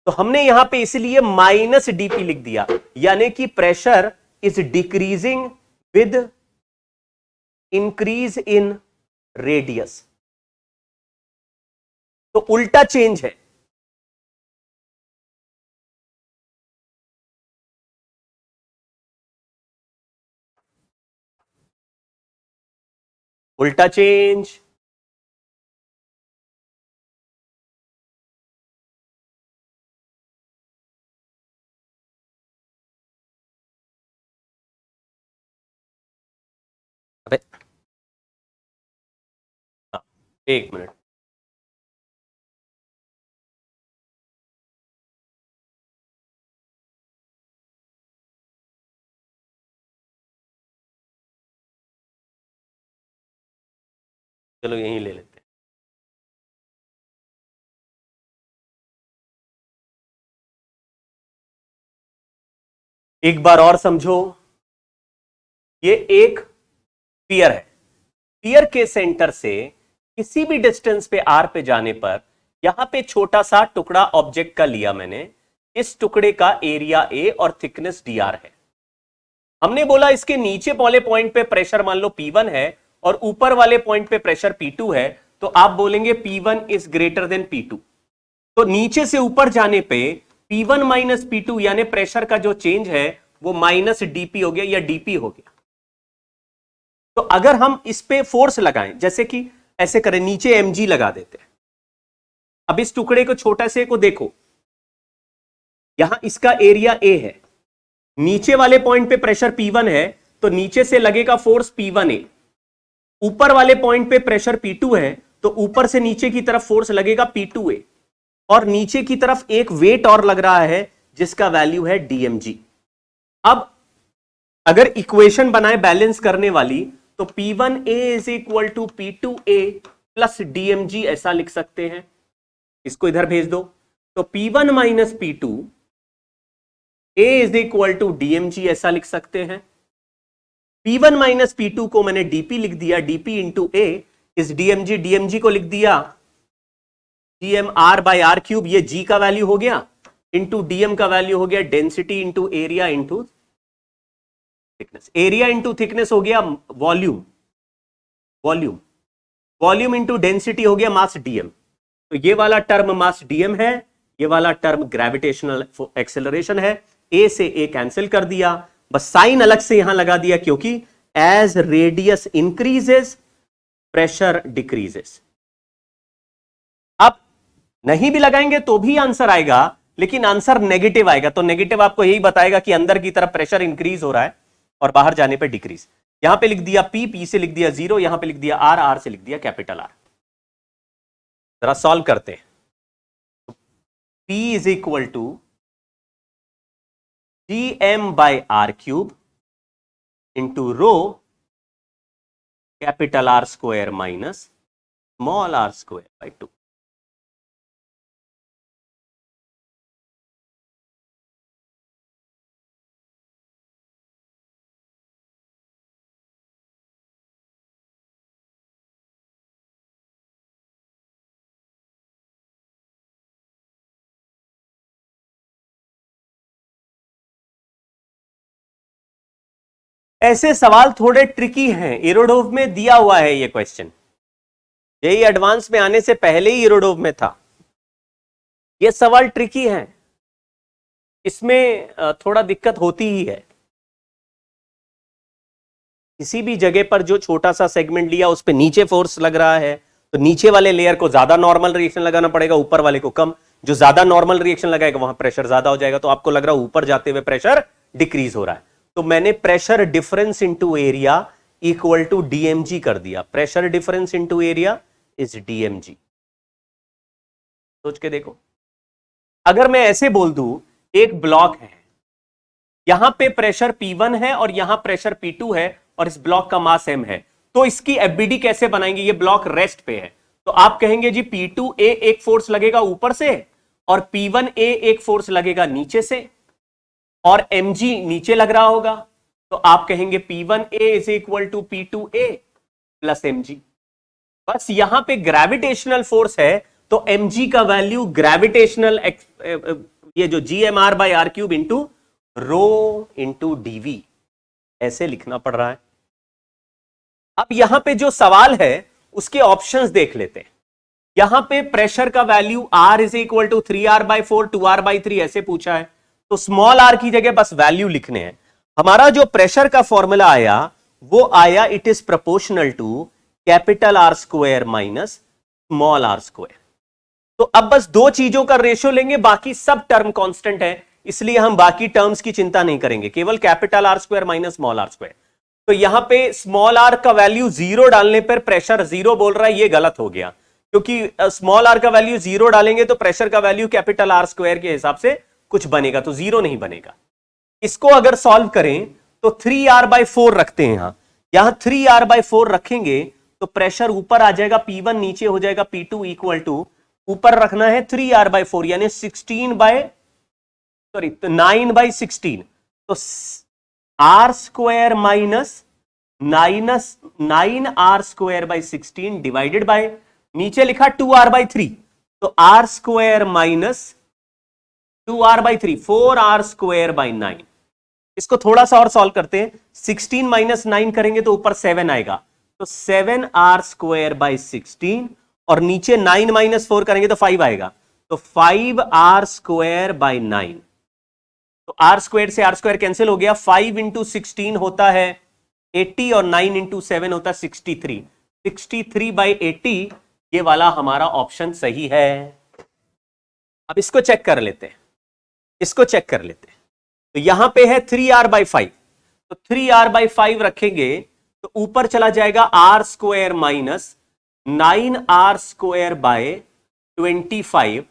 तो हमने यहां पे इसलिए माइनस डीपी लिख दिया, यानी कि pressure is decreasing with increase in radius. तो उल्टा चेंज है। उल्टा चेंज। अबे हाँ, एक मिनट। चलो यहीं ले लेते हैं। एक बार और समझो, ये एक स्फीयर है, स्फीयर के सेंटर से किसी भी डिस्टेंस पे आर पे जाने पर यहां पे छोटा सा टुकड़ा ऑब्जेक्ट का लिया मैंने, इस टुकड़े का एरिया ए और थिकनेस dr है। हमने बोला इसके नीचे वाले पॉइंट पे प्रेशर मान लो P1 है और ऊपर वाले पॉइंट पे प्रेशर P2 है, तो आप बोलेंगे P1 is greater than P2। तो नीचे से ऊपर जाने पे P1 माइनस P2 यानी प्रेशर का जो चेंज है वो माइनस dp हो गया या dp हो गया। तो अगर हम इस पे फोर्स लगाएं, जैसे कि ऐसे करें, नीचे mg लगा देते हैं। अब इस टुकड़े को छोटा से को देखो, यहां इसका एरिया a है, नीचे वाले पॉइंट पे प्रेशर P1 है तो नीचे से लगेगा फोर्स P1A, ऊपर वाले पॉइंट पे प्रेशर P2 है तो ऊपर से नीचे की तरफ फोर्स लगेगा P2A, और नीचे की तरफ एक वेट और लग रहा है जिसका वैल्यू है dmg। अब अगर इक्वेशन बनाए बैलेंस करने वाली तो P1A is equal to P2A plus dmg ऐसा लिख सकते हैं, इसको इधर भेज दो तो P1 minus P2 A is equal to dmg ऐसा लिख सकते हैं। P1 माइनस P2 को मैंने dp लिख दिया, dp इंटू A इस dmg, dmg को लिख दिया gmr बाई आर क्यूब, ये g का वैल्यू हो गया, इंटू dm का वैल्यू हो गया density into area into thickness, area into thickness हो गया volume, volume volume into density हो गया मास dm। तो ये वाला टर्म मास dm है, ये वाला टर्म ग्रेविटेशनल एक्सेलरेशन है। a से a कैंसिल कर दिया, बस साइन अलग से यहां लगा दिया क्योंकि as radius increases pressure decreases. अब नहीं भी लगाएंगे तो भी आंसर आएगा, लेकिन आंसर नेगेटिव आएगा, तो नेगेटिव आपको यही बताएगा कि अंदर की तरफ प्रेशर इंक्रीज हो रहा है और बाहर जाने पे डिक्रीज। यहां पे लिख दिया P, P से लिख दिया 0, यहां पे लिख दिया R, R से लिख दिया कैपिटल R। जरा सॉल्व करते हैं। P is equal to gm by R cube into rho capital R square minus small r square by 2। ऐसे सवाल थोड़े ट्रिकी हैं, एरोडोव में दिया हुआ है ये क्वेश्चन, यही एडवांस में आने से पहले ही एरोडोव में था। ये सवाल ट्रिकी है, इसमें थोड़ा दिक्कत होती ही है। किसी भी जगह पर जो छोटा सा सेगमेंट लिया उस पे नीचे फोर्स लग रहा है तो नीचे वाले लेयर को ज्यादा नॉर्मल रिएक्शन लगाना पड़ेगा, ऊपर वाले को कम। जो ज्यादा नॉर्मल रिएक्शन लगाएगा वहां प्रेशर ज्यादा हो जाएगा, तो आपको लग रहा है ऊपर जाते हुए प्रेशर डिक्रीज हो रहा है, तो मैंने pressure difference into area equal to DMG कर दिया। Pressure difference into area is DMG. सोच के देखो, अगर मैं ऐसे बोल दूं एक ब्लॉक है, यहां पे प्रेशर P1 है और यहां प्रेशर P2 है और इस ब्लॉक का मास m है, तो इसकी एफबीडी कैसे बनाएंगे? ये ब्लॉक रेस्ट पे है तो आप कहेंगे जी P2A एक फोर्स लगेगा ऊपर से और P1A एक फोर्स लगेगा नीचे से और mg नीचे लग रहा होगा, तो आप कहेंगे P1A is equal to P2A plus mg। बस यहां पे ग्रेविटेशनल फोर्स है तो mg का वैल्यू ग्रेविटेशनल ये जो gmr by R cube into rho into DV ऐसे लिखना पड़ रहा है। अब यहां पे जो सवाल है उसके ऑप्शंस देख लेते हैं। यहां पे प्रेशर का value r is equal to 3r by 4 2r by 3 ऐसे पूछा है, तो स्मॉल r की जगह बस वैल्यू लिखने हैं। हमारा जो प्रेशर का फॉर्मूला आया वो आया it is proportional to capital R square minus small r square. तो अब बस दो चीजों का रेशियो लेंगे, बाकी सब टर्म कांस्टेंट है, इसलिए हम बाकी टर्म्स की चिंता नहीं करेंगे, केवल capital R square minus small r square. तो यहां पे स्मॉल r का वैल्यू 0 डालने पर प्रेशर 0 बोल रहा है, ये गलत हो गया क्योंकि स्मॉल r का वैल्यू 0 डालेंगे तो प्रेशर का वैल्यू कैपिटल R स्क्वायर के हिसाब से कुछ बनेगा, तो 0 नहीं बनेगा। इसको अगर सॉल्व करें तो 3r बाई 4 रखते हैं, यहां 3r बाई 4 रखेंगे तो प्रेशर ऊपर आ जाएगा, P1 नीचे हो जाएगा, P2 इक्वल टू ऊपर रखना है 3r बाई 4 यानी 9 बाई 16, तो r square minus 9r square by 16 divided by नीचे लिखा 2r बाई 3, तो r square minus 2r by 3 4r square by 9। इसको थोड़ा सा और सॉल्व करते हैं, 16 माइनस 9 करेंगे तो ऊपर 7 आएगा, तो 7r स्क्वायर बाई 16 और नीचे 9 माइनस 4 करेंगे तो 5 आएगा, तो 5r स्क्वायर बाई 9। तो r स्क्वायर से r स्क्वायर कैंसिल हो गया, 5 इंटू 16 होता है 80 और 9 इंटू 7 होता है 63, 63 बाई 80 ये वाला हमारा ऑप्शन सही है। अब इसको चेक कर लेते हैं, इसको चेक कर लेते हैं। तो तो यहां पे है 3r/5, तो 3r/5 रखेंगे तो ऊपर चला जाएगा r square minus 9r²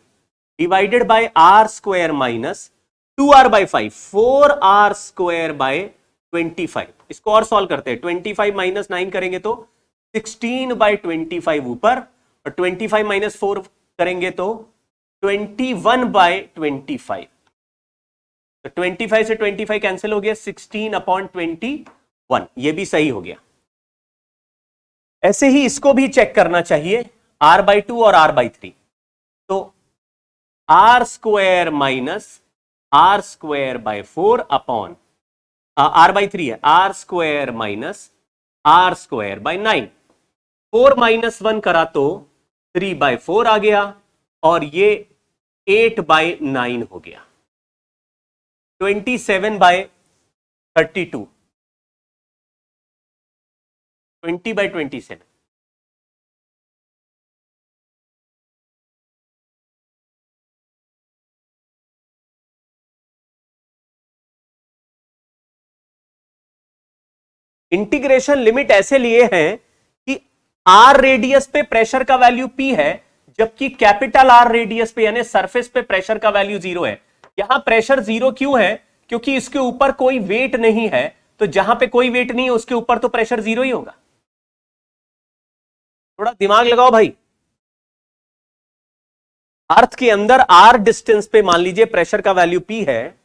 divided by r square minus 2r/5, 4r²/25। इसको और सॉल्व करते हैं, 25 माइनस 9 करेंगे तो 16/25 ऊपर, और 25 माइनस 4 करेंगे तो 21/25। तो 25 से 25 कैंसिल हो गया, 16/21, ये भी सही हो गया। ऐसे ही इसको भी चेक करना चाहिए, r/2 और r/3। तो r² minus r²/4 upon r/3 है, r² माइनस r²/9। 4 माइनस 1 करा तो 3/4 आ गया, और ये 8/9 हो गया, 27/32, 20/27। इंटीग्रेशन लिमिट ऐसे लिए हैं कि आर रेडियस पे प्रेशर का वैल्यू पी है, जबकि कैपिटल आर रेडियस पे यानी सरफेस पे प्रेशर का वैल्यू 0 है। यहां प्रेशर 0 क्यों है? क्योंकि इसके ऊपर कोई वेट नहीं है, तो जहां पे कोई वेट नहीं है उसके ऊपर तो प्रेशर 0 ही होगा। थोड़ा दिमाग लगाओ भाई। अर्थ के अंदर आर डिस्टेंस पे मान लीजिए प्रेशर का वैल्यू पी है,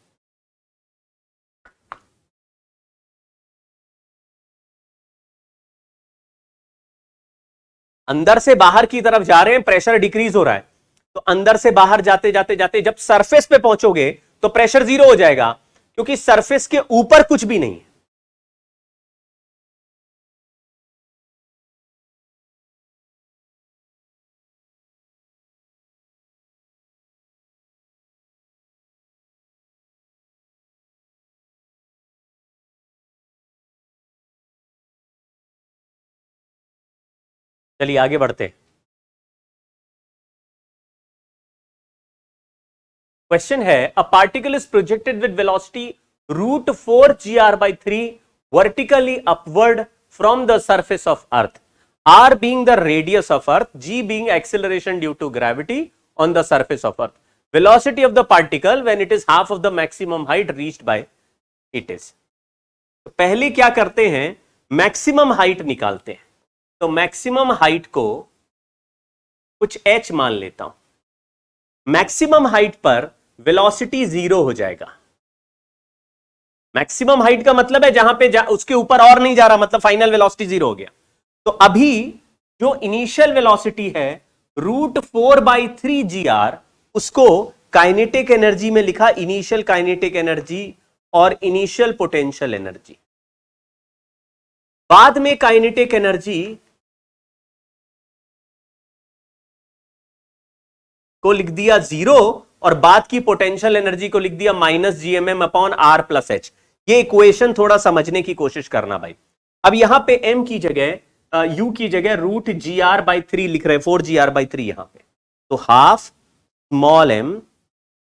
अंदर से बाहर की तरफ जा रहे हैं, प्रेशर डिक्रीज हो रहा है, तो अंदर से बाहर जाते जाते जाते जब सरफेस पे पहुंचोगे तो प्रेशर 0 हो जाएगा, क्योंकि सरफेस के ऊपर कुछ भी नहीं है। चलिए आगे बढ़ते हैं। क्वेश्चन है, a particle is projected with velocity √4gr/3 vertically upward from the surface of earth, r being the radius of earth, g being acceleration due to gravity on the surface of earth, velocity of the particle when it is half of the maximum height reached by it is। तो पहले क्या करते हैं, maximum height निकालते हैं। तो maximum height को कुछ h मान लेता हूं। मैक्सिमम हाइट पर वेलोसिटी 0 हो जाएगा। मैक्सिमम हाइट का मतलब है जहां पे उसके ऊपर और नहीं जा रहा, मतलब फाइनल वेलोसिटी 0 हो गया। तो अभी जो इनिशियल वेलोसिटी है √4/3gr, उसको काइनेटिक एनर्जी में लिखा, इनिशियल काइनेटिक एनर्जी और इनिशियल पोटेंशियल एनर्जी। बाद में काइनेटिक एनर्जी को लिख दिया 0, और बाद की पोटेंशियल एनर्जी को लिख दिया -gmm/r+h। ये इक्वेशन थोड़ा समझने की कोशिश करना भाई। अब यहां पे m की जगह u की जगह √gr/3 लिख रहे हैं, 4gr/3 यहां पे, तो half small m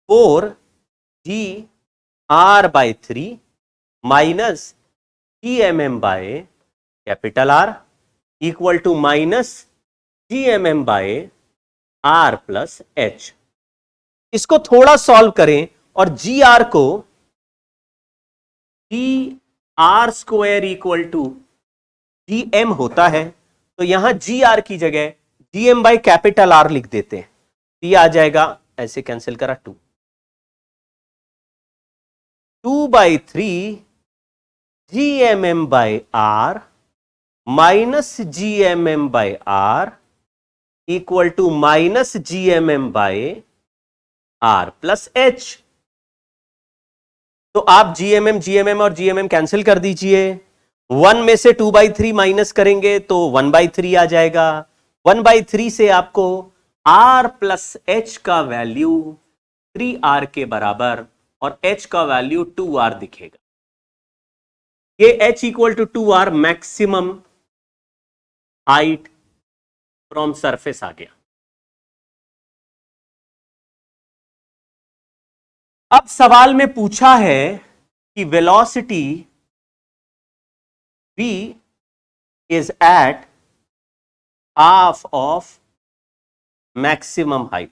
4gr/3 minus gmm/R equal to -gmm/R+h। इसको थोड़ा सॉल्व करें और gr को gr² इक्वल टू gm होता है, तो यहां gr की जगह gm/R लिख देते हैं, ये आ जाएगा, ऐसे कैंसिल करा 2/3 gmm/R minus gmm/R equal to -gmm/R+h। तो आप gmm और gmm कैंसिल कर दीजिए, 1 में से 2/3 माइनस करेंगे तो 1/3 आ जाएगा। 1/3 से आपको R+h का वैल्यू 3r के बराबर और h का वैल्यू 2r दिखेगा। ये h equal to 2r maximum height from surface आ गया। अब सवाल में पूछा है कि velocity v is at half of maximum height.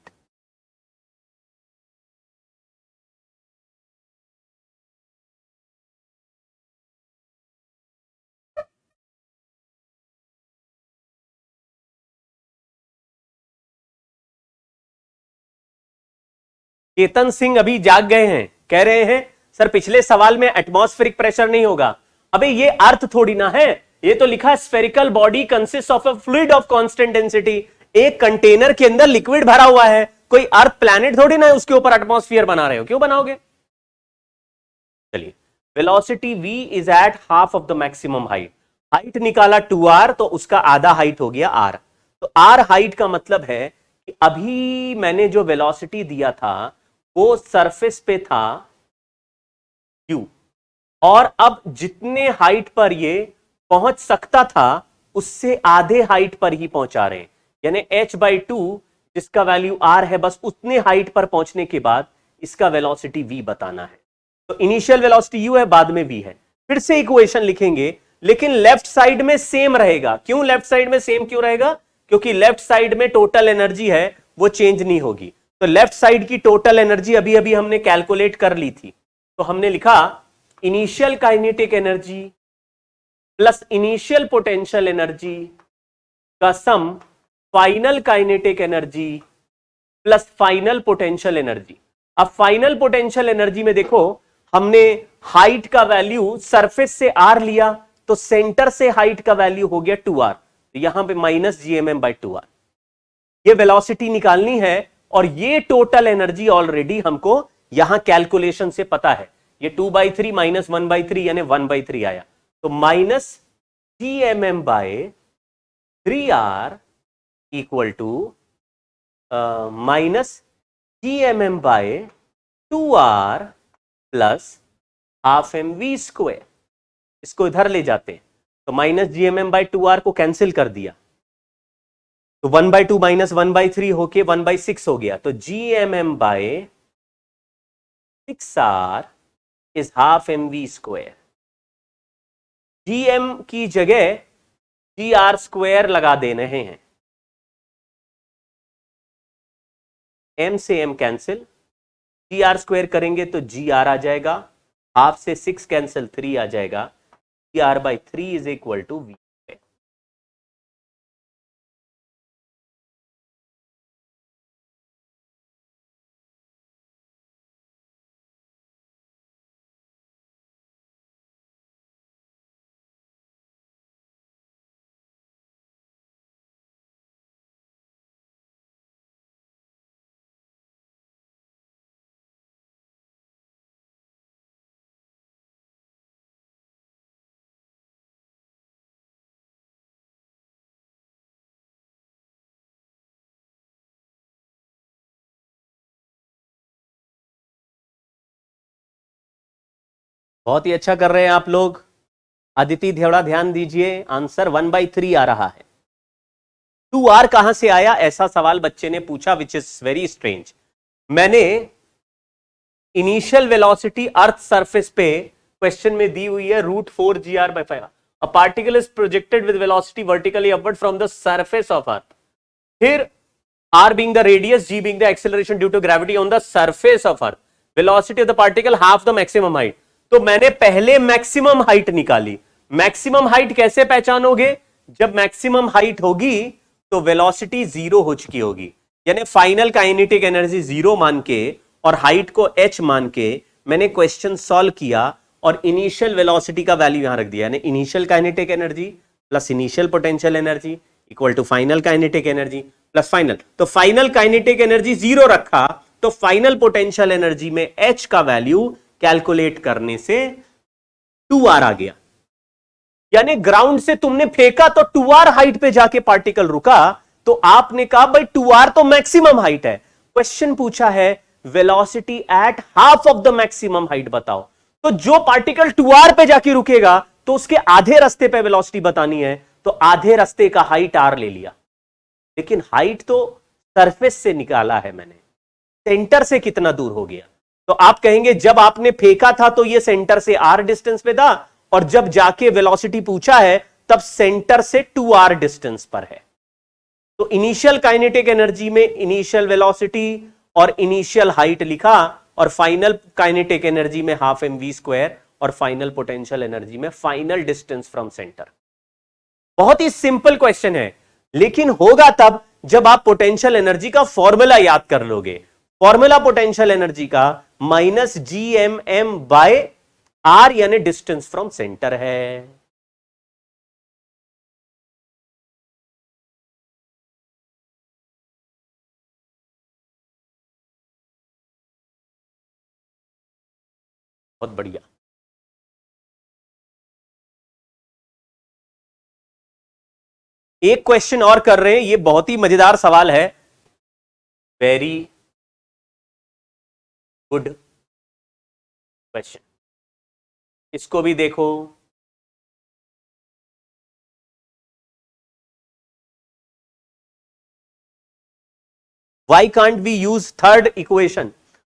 Ketan Singh अभी जाग गए हैं, कह रहे हैं सर पिछले सवाल में एटमॉस्फेरिक प्रेशर नहीं होगा। अबे ये अर्थ थोड़ी ना है, ये तो लिखा है spherical body consist of a fluid of constant density. एक कंटेनर के अंदर लिक्विड भरा हुआ है, कोई अर्थ प्लैनेट थोड़ी ना है उसके ऊपर एटमॉस्फेयर बना रहे हो, क्यों बनाओगे। चलिए, velocity v is at half of the maximum height. Height निकाला 2r, तो उसका आधा हाइट हो गया r। तो r हाइट का मतलब है कि अभी मैंने जो वेलोसिटी दिया था वो सरफेस पे था u, और अब जितने हाइट पर ये पहुंच सकता था उससे आधे हाइट पर ही पहुंचा रहे हैं, यानी h/2 जिसका वैल्यू r है, बस उतने हाइट पर पहुंचने के बाद इसका वेलोसिटी v बताना है। तो इनिशियल वेलोसिटी u है, बाद में v है। फिर से इक्वेशन लिखेंगे, लेकिन लेफ्ट साइड में सेम रहेगा। क्यों लेफ्ट साइड में सेम क्यों रहेगा? क्योंकि लेफ्ट साइड में टोटल एनर्जी है, वो चेंज नहीं होगी। तो लेफ्ट साइड की टोटल एनर्जी अभी अभी हमने कैलकुलेट कर ली थी, तो हमने लिखा initial kinetic energy plus initial potential energy का sum final kinetic energy plus final potential energy. अब फाइनल पोटेंशियल एनर्जी में देखो, हमने हाइट का वैल्यू सरफेस से r लिया, तो सेंटर से हाइट का वैल्यू हो गया 2r, तो यहां पे -gmm/2r। ये वेलोसिटी निकालनी है, और ये टोटल एनर्जी ऑलरेडी हमको यहां कैलकुलेशन से पता है। ये 2/3 - 1/3 यानी 1/3 आया, तो -gmm/3r equal to -gmm/2r plus half mv²। इसको इधर ले जाते हैं, तो -gmm/2r को कैंसिल कर दिया, तो 1/2 - 1/3 होके 1/6 हो गया, तो gmm/6r is half mv²। gm की जगह gr² लगा दे रहे हैं, m से m कैंसिल, gr² करेंगे तो gr आ जाएगा, हाफ से 6 कैंसिल 3 आ जाएगा, gr/3 is equal to v। बहुत ही अच्छा कर रहे हैं आप लोग। अदिति थोड़ा ध्यान दीजिए, आंसर 1/3 आ रहा है। 2r कहां से आया, ऐसा सवाल बच्चे ने पूछा, विच इज वेरी स्ट्रेंज। मैंने इनिशियल वेलोसिटी अर्थ सरफेस पे क्वेश्चन में दी हुई है √4gr/5। A particle is projected with velocity vertically upward from the surface of earth. फिर r being the radius, g being the acceleration due to gravity on the surface of earth, velocity of the particle half the maximum height। तो मैंने पहले maximum height निकाली। Maximum height कैसे पहचानोगे? जब maximum height होगी तो velocity 0 हो चुकी होगी, यानी फाइनल काइनेटिक एनर्जी 0 मान के और हाइट को h मान के मैंने क्वेश्चन सॉल्व किया, और इनिशियल वेलोसिटी का वैल्यू यहां रख दिया, यानी initial kinetic energy plus initial potential energy equal to final kinetic energy plus final. तो फाइनल काइनेटिक एनर्जी 0 रखा, तो फाइनल पोटेंशियल एनर्जी में h का वैल्यू कैलकुलेट करने से 2r आ गया। यानी ग्राउंड से तुमने फेंका तो 2r हाइट पे जाके पार्टिकल रुका, तो आपने कहा भाई 2r तो मैक्सिमम हाइट है। क्वेश्चन पूछा है velocity at half of the maximum height बताओ। तो जो पार्टिकल 2r पे जाके रुकेगा तो उसके आधे रास्ते पे वेलोसिटी बतानी है, तो आधे रास्ते का हाइट r ले लिया। लेकिन हाइट तो सरफेस से निकाला है मैंने, सेंटर से कितना दूर हो गया, तो आप कहेंगे जब आपने फेंका था तो ये सेंटर से r डिस्टेंस पे था, और जब जाके वेलोसिटी पूछा है तब सेंटर से 2r डिस्टेंस पर है। तो इनिशियल काइनेटिक एनर्जी में इनिशियल वेलोसिटी और इनिशियल हाइट लिखा, और फाइनल काइनेटिक एनर्जी में हाफ mv², और फाइनल पोटेंशियल एनर्जी में फाइनल डिस्टेंस फ्रॉम सेंटर। बहुत ही सिंपल क्वेश्चन है, लेकिन होगा तब जब आप पोटेंशियल एनर्जी का फॉर्मूला याद कर लोगे। फॉर्मूला पोटेंशियल एनर्जी का -gmm/r यानी डिस्टेंस फ्रॉम सेंटर है। बहुत बढ़िया। एक क्वेश्चन और कर रहे हैं, ये बहुत ही मजेदार सवाल है। वेरी गुड क्वेश्चन, इसको भी देखो। Why can't we use third equation?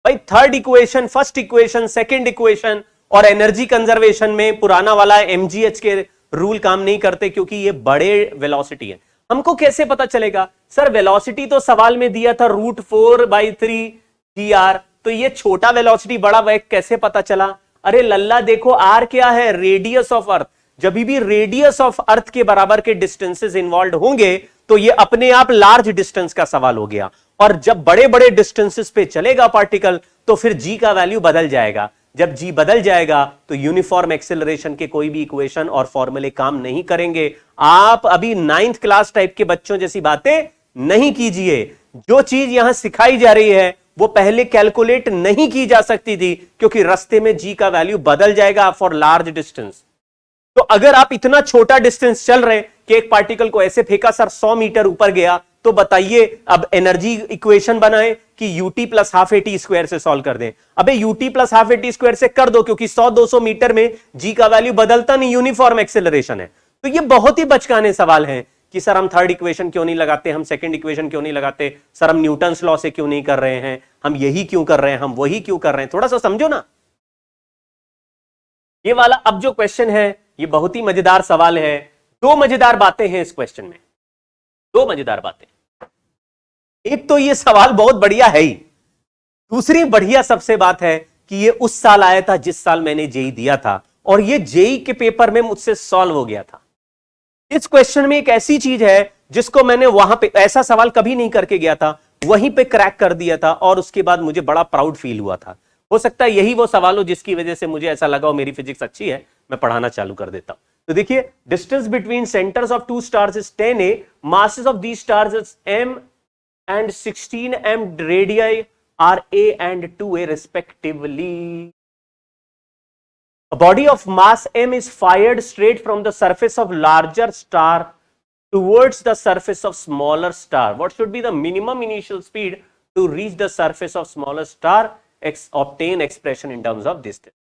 भाई third equation, first equation, second equation और एनर्जी कंजर्वेशन में पुराना वाला mgh के रूल काम नहीं करते, क्योंकि ये बड़े वेलोसिटी है। हमको कैसे पता चलेगा? सर वेलोसिटी तो सवाल में दिया था √4/3 gr, तो ये छोटा वेलोसिटी बड़ा वेग कैसे पता चला? अरे लल्ला देखो, आर क्या है? रेडियस ऑफ अर्थ। जब भी रेडियस ऑफ अर्थ के बराबर के डिस्टेंसेस इन्वॉल्व होंगे तो ये अपने आप लार्ज डिस्टेंस का सवाल हो गया, और जब बड़े बड़े डिस्टेंसेस पे चलेगा पार्टिकल तो फिर जी का वैल्यू बदल जाएगा। जब जी बदल जाएगा तो यूनिफॉर्म एक्सेलरेशन के कोई भी इक्वेशन और फॉर्मूले काम नहीं करेंगे। आप अभी 9th क्लास टाइप के बच्चों जैसी बातें नहीं कीजिए। जो चीज यहां सिखाई जा रही है वो पहले कैलकुलेट नहीं की जा सकती थी, क्योंकि रास्ते में जी का वैल्यू बदल जाएगा फॉर लार्ज डिस्टेंस। तो अगर आप इतना छोटा डिस्टेंस चल रहे कि एक पार्टिकल को ऐसे फेंका सर 100 मीटर ऊपर गया, तो बताइए अब एनर्जी इक्वेशन बनाए कि ut + ½ at² से सॉल्व कर दें। अबे ut + ½ at² से कर दो, क्योंकि 100-200 मीटर में जी का वैल्यू बदलता नहीं, यूनिफॉर्म एक्सेलरेशन है। तो ये बहुत ही बचकाने सवाल हैं कि सर हम थर्ड इक्वेशन क्यों नहीं लगाते, हम सेकंड इक्वेशन क्यों नहीं लगाते, सर हम न्यूटन्स लॉ से क्यों नहीं कर रहे हैं, हम यही क्यों कर रहे हैं, हम वही क्यों कर रहे हैं। थोड़ा सा समझो ना ये वाला। अब जो क्वेश्चन है ये बहुत ही मजेदार सवाल है। दो मजेदार बातें हैं इस क्वेश्चन में, दो मजेदार बातें। एक तो ये सवाल बहुत बढ़िया है ही, दूसरी बढ़िया सबसे बात है कि ये उस साल आया था जिस साल मैंने जेई दिया था, और ये जेई के पेपर में मुझसे सॉल्व हो गया था। इस क्वेश्चन में एक ऐसी चीज है जिसको मैंने वहां पे ऐसा सवाल कभी नहीं करके गया था, वहीं पे क्रैक कर दिया था, और उसके बाद मुझे बड़ा प्राउड फील हुआ था। हो सकता है यही वो सवाल हो जिसकी वजह से मुझे ऐसा लगा हो मेरी फिजिक्स अच्छी है, मैं पढ़ाना चालू कर देता हूं। तो देखिए, distance between centres of 2 stars is 10a, masses of these stars is m and 16m, radii are a and 2a respectively. A body of mass m is fired straight from the surface of larger star towards the surface of smaller star. What should be the minimum initial speed to reach the surface of smaller star? Obtain expression in terms of distance.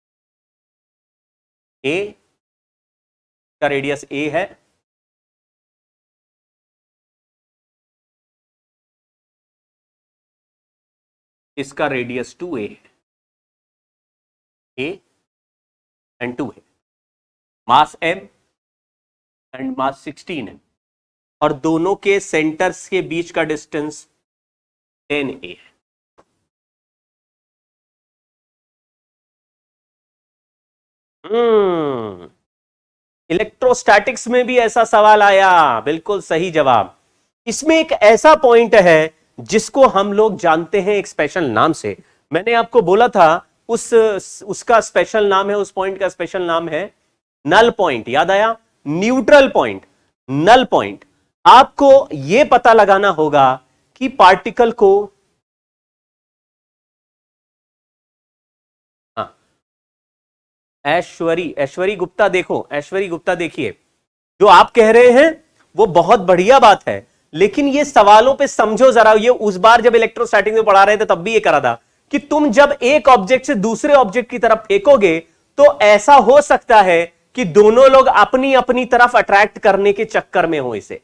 A का radius a है, इसका radius 2a है, a and 2 है, मास m and mass 16 है, और दोनों के centres के बीच का डिस्टेंस 10a है। इलेक्ट्रोस्टैटिक्स में भी ऐसा सवाल आया, बिल्कुल सही जवाब। इसमें एक ऐसा पॉइंट है जिसको हम लोग जानते हैं एक स्पेशल नाम से। मैंने आपको बोला था उसका स्पेशल नाम है, उस पॉइंट का स्पेशल नाम है नल पॉइंट। याद आया? Neutral point, null point. आपको यह पता लगाना होगा कि पार्टिकल को, ऐश्वरी गुप्ता देखो, ऐश्वरी गुप्ता देखिए, जो आप कह रहे हैं वो बहुत बढ़िया बात है, लेकिन ये सवालों पे समझो जरा। ये उस बार जब इलेक्ट्रोस्टैटिक्स में पढ़ा रहे थे तब भी ये करा था कि तुम जब एक ऑब्जेक्ट से दूसरे ऑब्जेक्ट की तरफ फेंकोगे तो ऐसा हो सकता है कि दोनों लोग अपनी अपनी तरफ अट्रैक्ट करने के चक्कर में हो इसे।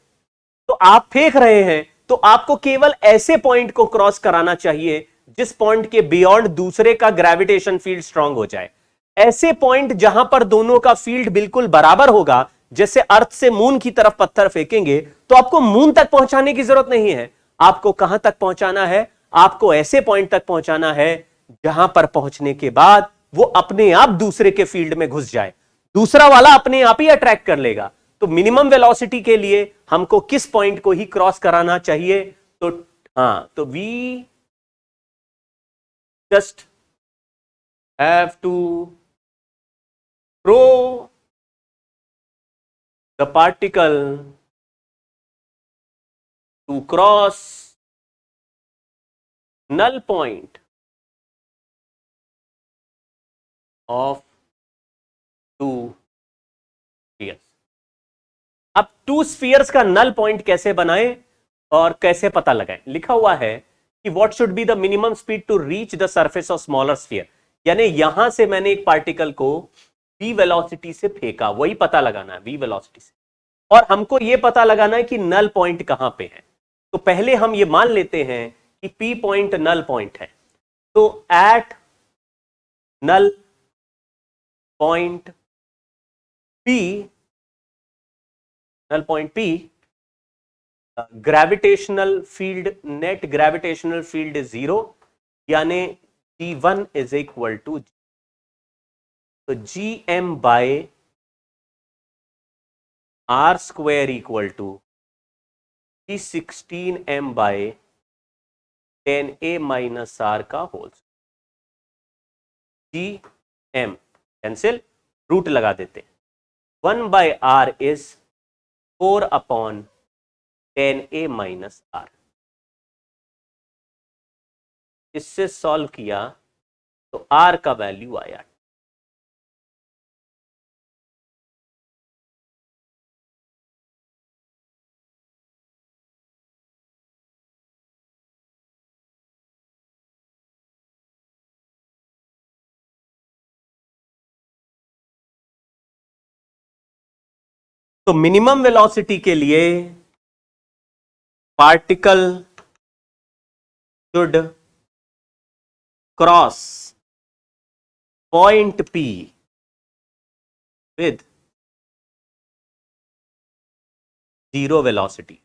तो आप फेंक रहे हैं तो आपको केवल ऐसे पॉइंट को क्रॉस कराना चाहिए जिस पॉइंट के बियॉन्ड दूसरे का ग्रेविटेशन फील्ड स्ट्रांग हो जाए। ऐसे पॉइंट जहां पर दोनों का फील्ड बिल्कुल बराबर होगा, जैसे अर्थ से मून की तरफ पत्थर फेंकेंगे तो आपको मून तक पहुंचाने की जरूरत नहीं है। आपको कहां तक पहुंचाना है? आपको ऐसे पॉइंट तक पहुंचाना है जहां पर पहुंचने के बाद वो अपने आप दूसरे के फील्ड में घुस जाए, दूसरा वाला अपने आप ही अट्रैक्ट कर लेगा। तो मिनिमम वेलोसिटी के लिए हमको किस पॉइंट को ही क्रॉस कराना चाहिए? तो we just have to throw the particle to cross null point of two spheres। अब टू स्फीयर्स का नल पॉइंट कैसे बनाएं और कैसे पता लगाएं? लिखा हुआ है कि what should be the minimum speed to reach the surface of smaller sphere. यानी यहां से मैंने एक पार्टिकल को v वेलोसिटी से फेंका, वही पता लगाना है v वेलोसिटी से, और हमको यह पता लगाना है कि नल पॉइंट कहां पे है। तो पहले हम ये मान लेते हैं कि P पॉइंट नल पॉइंट है। तो at null point P, null point P, gravitational field, net gravitational field is 0, यानी G1 इज इक्वल टू, तो Gm by R square equal to G16m by 10a minus R का whole. Gm cancel, root लगा देते हैं। 1 by R is 4 upon 10a minus R. इससे solve किया तो are का वैल्यू आया। तो मिनिमम वेलोसिटी के लिए particle should cross point P with 0 velocity.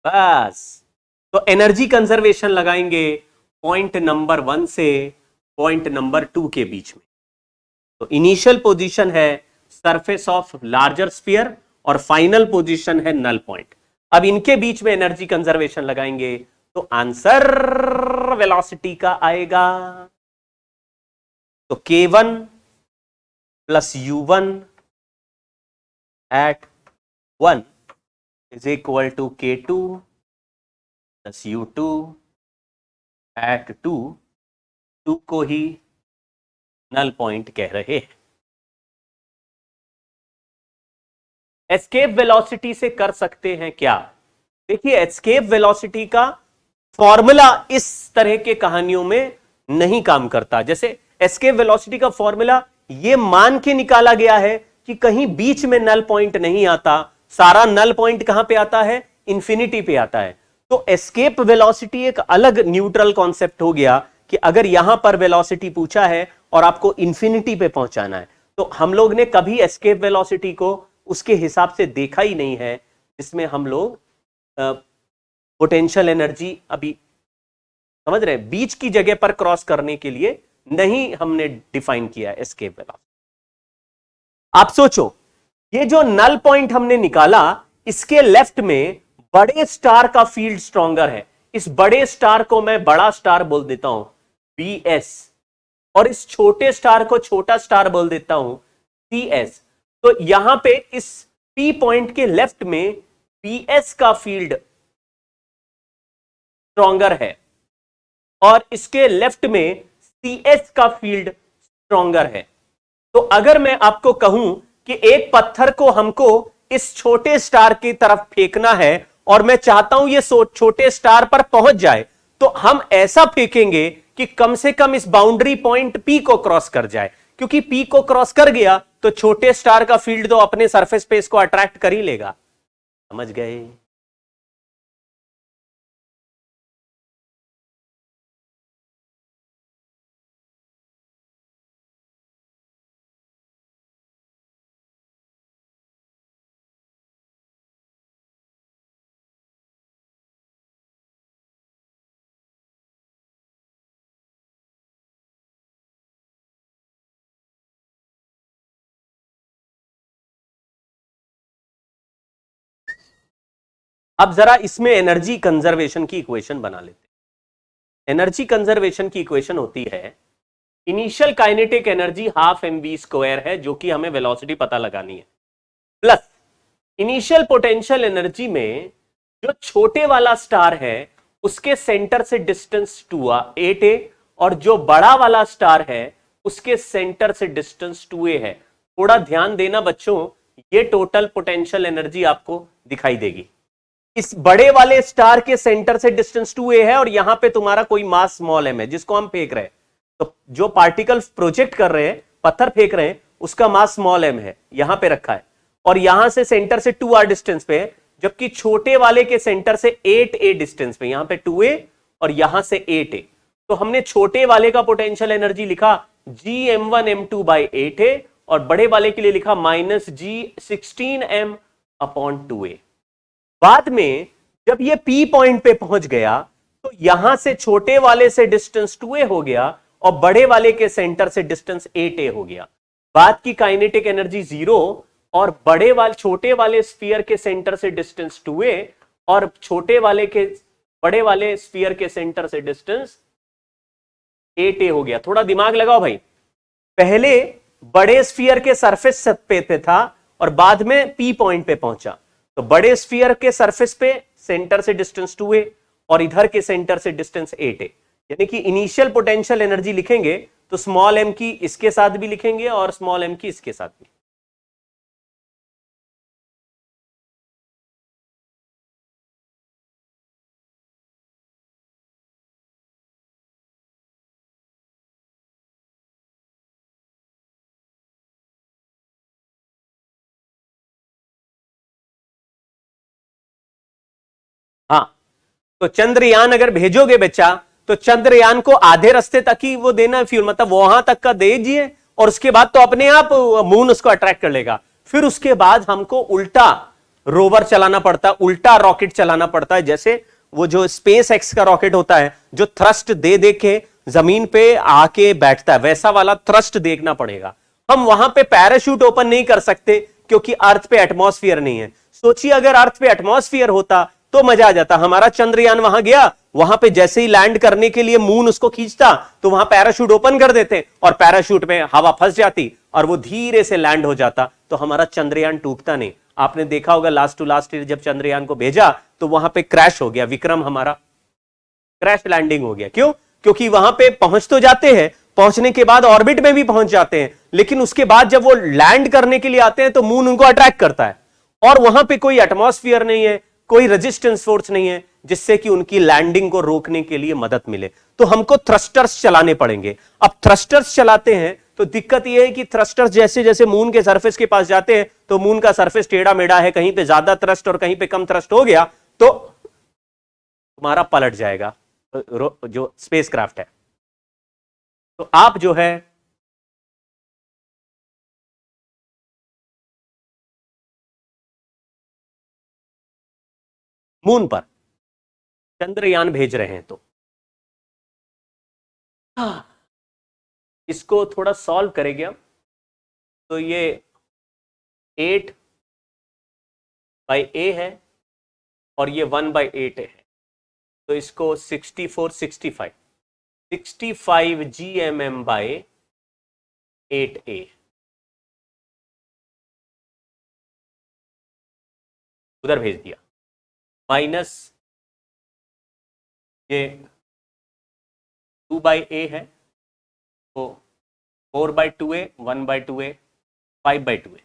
बस, तो एनर्जी कंजर्वेशन लगाएंगे पॉइंट नंबर 1 से पॉइंट नंबर 2 के बीच में। तो इनिशियल पोजीशन है सरफेस ऑफ लार्जर स्फीयर और फाइनल पोजीशन है नल पॉइंट। अब इनके बीच में एनर्जी कंजर्वेशन लगाएंगे तो आंसर वेलोसिटी का आएगा। तो K1 plus U1 at 1 is equal to K2 plus U2 at 2 को ही नल पॉइंट कह रहे हैं। एस्केप वेलोसिटी से कर सकते हैं क्या? देखिए, एस्केप वेलोसिटी का फॉर्मूला इस तरह के कहानियों में नहीं काम करता। जैसे एस्केप वेलोसिटी का फॉर्मूला ये मान के निकाला गया है कि कहीं बीच में नल पॉइंट नहीं आता, सारा नल पॉइंट कहां पे आता है? इंफिनिटी पे आता है। तो एस्केप वेलोसिटी एक अलग न्यूट्रल कॉन्सेप्ट हो गया कि अगर यहां पर वेलोसिटी पूछा है और आपको इंफिनिटी पे पहुंचाना है, तो हम लोग ने कभी एस्केप वेलोसिटी को उसके हिसाब से देखा ही नहीं है, जिसमें हम लोग पोटेंशियल एनर्जी, अभी समझ रहे हैं, बीच की जगह पर क्रॉस करने के लिए नहीं हमने डिफाइन किया एस्केप वेलोसिटी। आप सोचो, ये जो नल पॉइंट हमने निकाला, इसके लेफ्ट में बड़े स्टार का फील्ड स्ट्रॉन्गर है। इस बड़े स्टार को मैं बड़ा स्टार बोल देता हूं BS, और इस छोटे स्टार को छोटा स्टार बोल देता हूं CS। तो यहां पे इस P पॉइंट के लेफ्ट में PS का फील्ड स्ट्रॉन्गर है और इसके लेफ्ट में CS का फील्ड स्ट्रॉन्गर है। तो अगर मैं आपको कहूं कि एक पत्थर को हमको इस छोटे स्टार की तरफ फेंकना है और मैं चाहता हूं ये छोटे स्टार पर पहुंच जाए, तो हम ऐसा फेंकेंगे कि कम से कम इस बाउंड्री पॉइंट P को क्रॉस कर जाए, क्योंकि P को क्रॉस कर गया तो छोटे स्टार का फील्ड तो अपने सरफेस पे इसको अट्रैक्ट कर ही लेगा। समझ गए? अब जरा इसमें एनर्जी कंजर्वेशन की इक्वेशन बना लेते हैं। एनर्जी कंजर्वेशन की इक्वेशन होती है initial kinetic energy half mv square है, जो कि हमें वेलोसिटी पता लगानी है, प्लस इनिशियल पोटेंशियल एनर्जी में जो छोटे वाला स्टार है उसके सेंटर से डिस्टेंस 8a और जो बड़ा वाला स्टार है उसके सेंटर से डिस्टेंस 2a है। थोड़ा ध्यान देना बच्चों, ये टोटल पोटेंशियल एनर्जी आपको दिखाई देगी। इस बड़े वाले स्टार के सेंटर से डिस्टेंस 2a है और यहां पे तुम्हारा कोई मास स्मॉल m है जिसको हम फेंक रहे हैं। तो जो पार्टिकल प्रोजेक्ट कर रहे हैं, पत्थर फेंक रहे हैं, उसका मास स्मॉल m है, यहां पे रखा है और यहां से सेंटर से 2r डिस्टेंस पे है, जबकि छोटे वाले के सेंटर से 8a डिस्टेंस पे, यहां पे 2a और यहां से 8a। तो हमने छोटे वाले का पोटेंशियल एनर्जी लिखा gm1m2 by 8a और बड़े वाले के लिए लिखा -g16m/2a। बाद में जब ये P पॉइंट पे पहुंच गया तो यहां से छोटे वाले से डिस्टेंस 2a हो गया और बड़े वाले के सेंटर से डिस्टेंस 8a हो गया। बाद की काइनेटिक एनर्जी 0 और छोटे वाले स्फीयर के सेंटर से डिस्टेंस 2a और बड़े वाले स्फीयर के सेंटर से डिस्टेंस 8a हो गया। थोड़ा दिमाग लगाओ भाई, पहले बड़े स्फीयर के सरफेस पे था और बाद में P पॉइंट पे पहुंचा। तो बड़े स्फीयर के सरफेस पे सेंटर से डिस्टेंस 2a और इधर के सेंटर से डिस्टेंस 8a, यानी कि इनिशियल पोटेंशियल एनर्जी लिखेंगे तो स्मॉल m की इसके साथ भी लिखेंगे और स्मॉल m की इसके साथ भी। हाँ, तो चंद्रयान अगर भेजोगे बच्चा तो चंद्रयान को आधे रास्ते तक ही वो देना फ्यूल, मतलब वहां तक का दीजिए और उसके बाद तो अपने आप मून उसको अट्रैक्ट कर लेगा। फिर उसके बाद हमको उल्टा रोवर चलाना पड़ता है, उल्टा रॉकेट चलाना पड़ता है। जैसे वो जो स्पेस एक्स का रॉकेट होता है जो थ्रस्ट दे दे के जमीन पे आके बैठता है, वैसा वाला थ्रस्ट देखना पड़ेगा। हम वहां पे पैराशूट ओपन नहीं कर सकते क्योंकि अर्थ पे एटमॉस्फेयर नहीं है। सोचिए अगर अर्थ पे एटमॉस्फेयर होता तो मजा आ जाता। हमारा चंद्रयान वहां गया, वहां पे जैसे ही लैंड करने के लिए मून उसको खींचता तो वहां पैराशूट ओपन कर देते और पैराशूट में हवा फंस जाती और वो धीरे से लैंड हो जाता, तो हमारा चंद्रयान टूटता नहीं। आपने देखा होगा लास्ट टू लास्ट ईयर जब चंद्रयान को भेजा तो वहां पे क्रैश हो गया, विक्रम हमारा क्रैश लैंडिंग हो गया। क्यों? क्योंकि वहां पे पहुंच तो जाते हैं, पहुंचने के बाद ऑर्बिट में भी पहुंच जाते हैं, लेकिन उसके बाद जब वो लैंड करने के लिए आते हैं तो मून उनको अट्रैक्ट करता है और वहां पे कोई एटमॉस्फेयर नहीं है, कोई रेजिस्टेंस फोर्स नहीं है जिससे कि उनकी लैंडिंग को रोकने के लिए मदद मिले। तो हमको थ्रस्टर्स चलाने पड़ेंगे। अब थ्रस्टर्स चलाते हैं तो दिक्कत यह है कि थ्रस्टर्स जैसे जैसे मून के सरफेस के पास जाते हैं तो मून का सरफेस टेढ़ा मेढ़ा है, कहीं पे ज्यादा थ्रस्ट और कहीं पे कम थ्रस्ट हो गया तो तुम्हारा पलट जाएगा जो स्पेसक्राफ्ट है। तो आप जो है मून पर चंद्रयान भेज रहे हैं तो इसको थोड़ा सॉल्व करेंगे हम। तो ये 8/a है और ये 1/8 है, तो इसको 65 GMM/8a उधर भेज दिया, माइनस ये 2/a है तो 4/2a, 1/2a, 5/2a।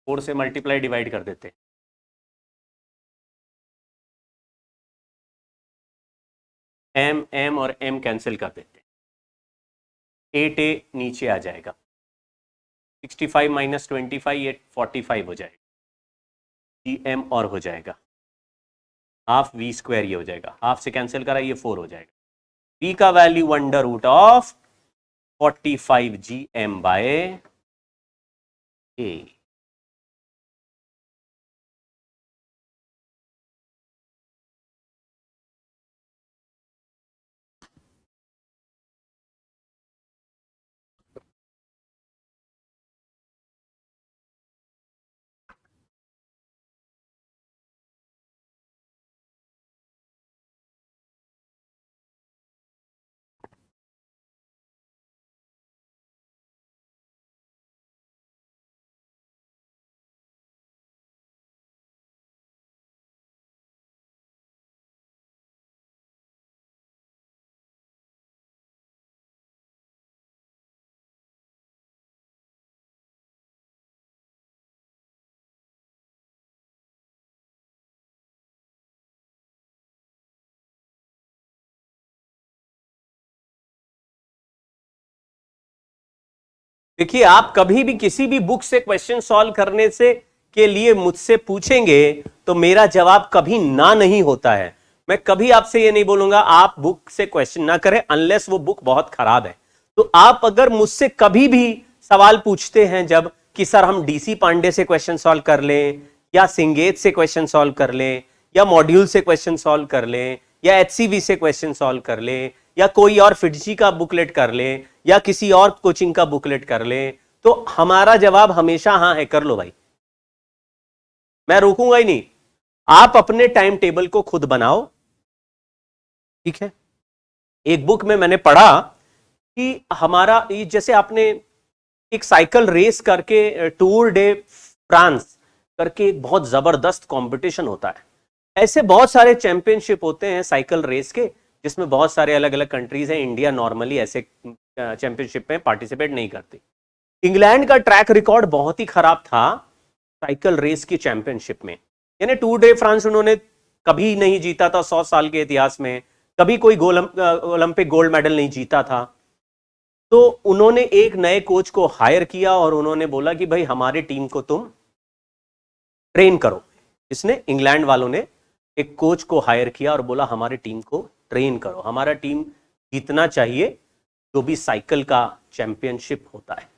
4 से मल्टीप्लाई डिवाइड कर देते, m और m कैंसिल कर देते, 8a नीचे आ जाएगा, 65 माइनस 25 ये 45 हो जाएगा, gm और हो जाएगा हाफ v स्क्वायर, ये हो जाएगा, हाफ से कैंसिल करा ये 4 हो जाएगा। v का value under root of 45 GM/a। देखिए, आप कभी भी किसी भी बुक से क्वेश्चन सॉल्व करने से के लिए मुझसे पूछेंगे तो मेरा जवाब कभी ना नहीं होता है। मैं कभी आपसे ये नहीं बोलूंगा आप बुक से क्वेश्चन ना करें अनलेस वो बुक बहुत खराब है। तो आप अगर मुझसे कभी भी सवाल पूछते हैं जब कि सर हम डीसी पांडे से क्वेश्चन सॉल्व कर लें या सिंगेत से क्वेश्चन सॉल्व कर लें या मॉड्यूल से क्वेश्चन सॉल्व कर लें या एचसीवी से क्वेश्चन सॉल्व कर लें या कोई और फिटजी का बुकलेट कर लें या किसी और कोचिंग का बुकलेट कर लें, तो हमारा जवाब हमेशा हाँ है, कर लो भाई, मैं रोकूंगा ही नहीं। आप अपने टाइम टेबल को खुद बनाओ, ठीक है। एक बुक में मैंने पढ़ा कि हमारा जैसे आपने एक साइकिल रेस करके टूर डे फ्रांस करके एक बहुत जबरदस्त कंपटीशन होता है, ऐसे बहुत सारे चैंपियनशिप होते हैं साइकिल रेस के जिसमें बहुत सारे अलग अलग कंट्रीज हैं। इंडिया नॉर्मली ऐसे चैंपियनशिप में पार्टिसिपेट नहीं करती। इंग्लैंड का ट्रैक रिकॉर्ड बहुत ही खराब था साइकिल रेस की चैंपियनशिप में, यानी टूर डे फ्रांस उन्होंने कभी नहीं जीता था 100 साल के इतिहास में, कभी कोई ओलंपिक गोल्ड मेडल नहीं जीता था। तो उन्होंने एक नए कोच को हायर किया और उन्होंने बोला कि भाई हमारी टीम को तुम ट्रेन करो। इसने इंग्लैंड वालों ने एक कोच को हायर किया और बोला हमारी टीम को ट्रेन करो, हमारा टीम जीतना चाहिए जो भी साइकिल का चैंपियनशिप होता है।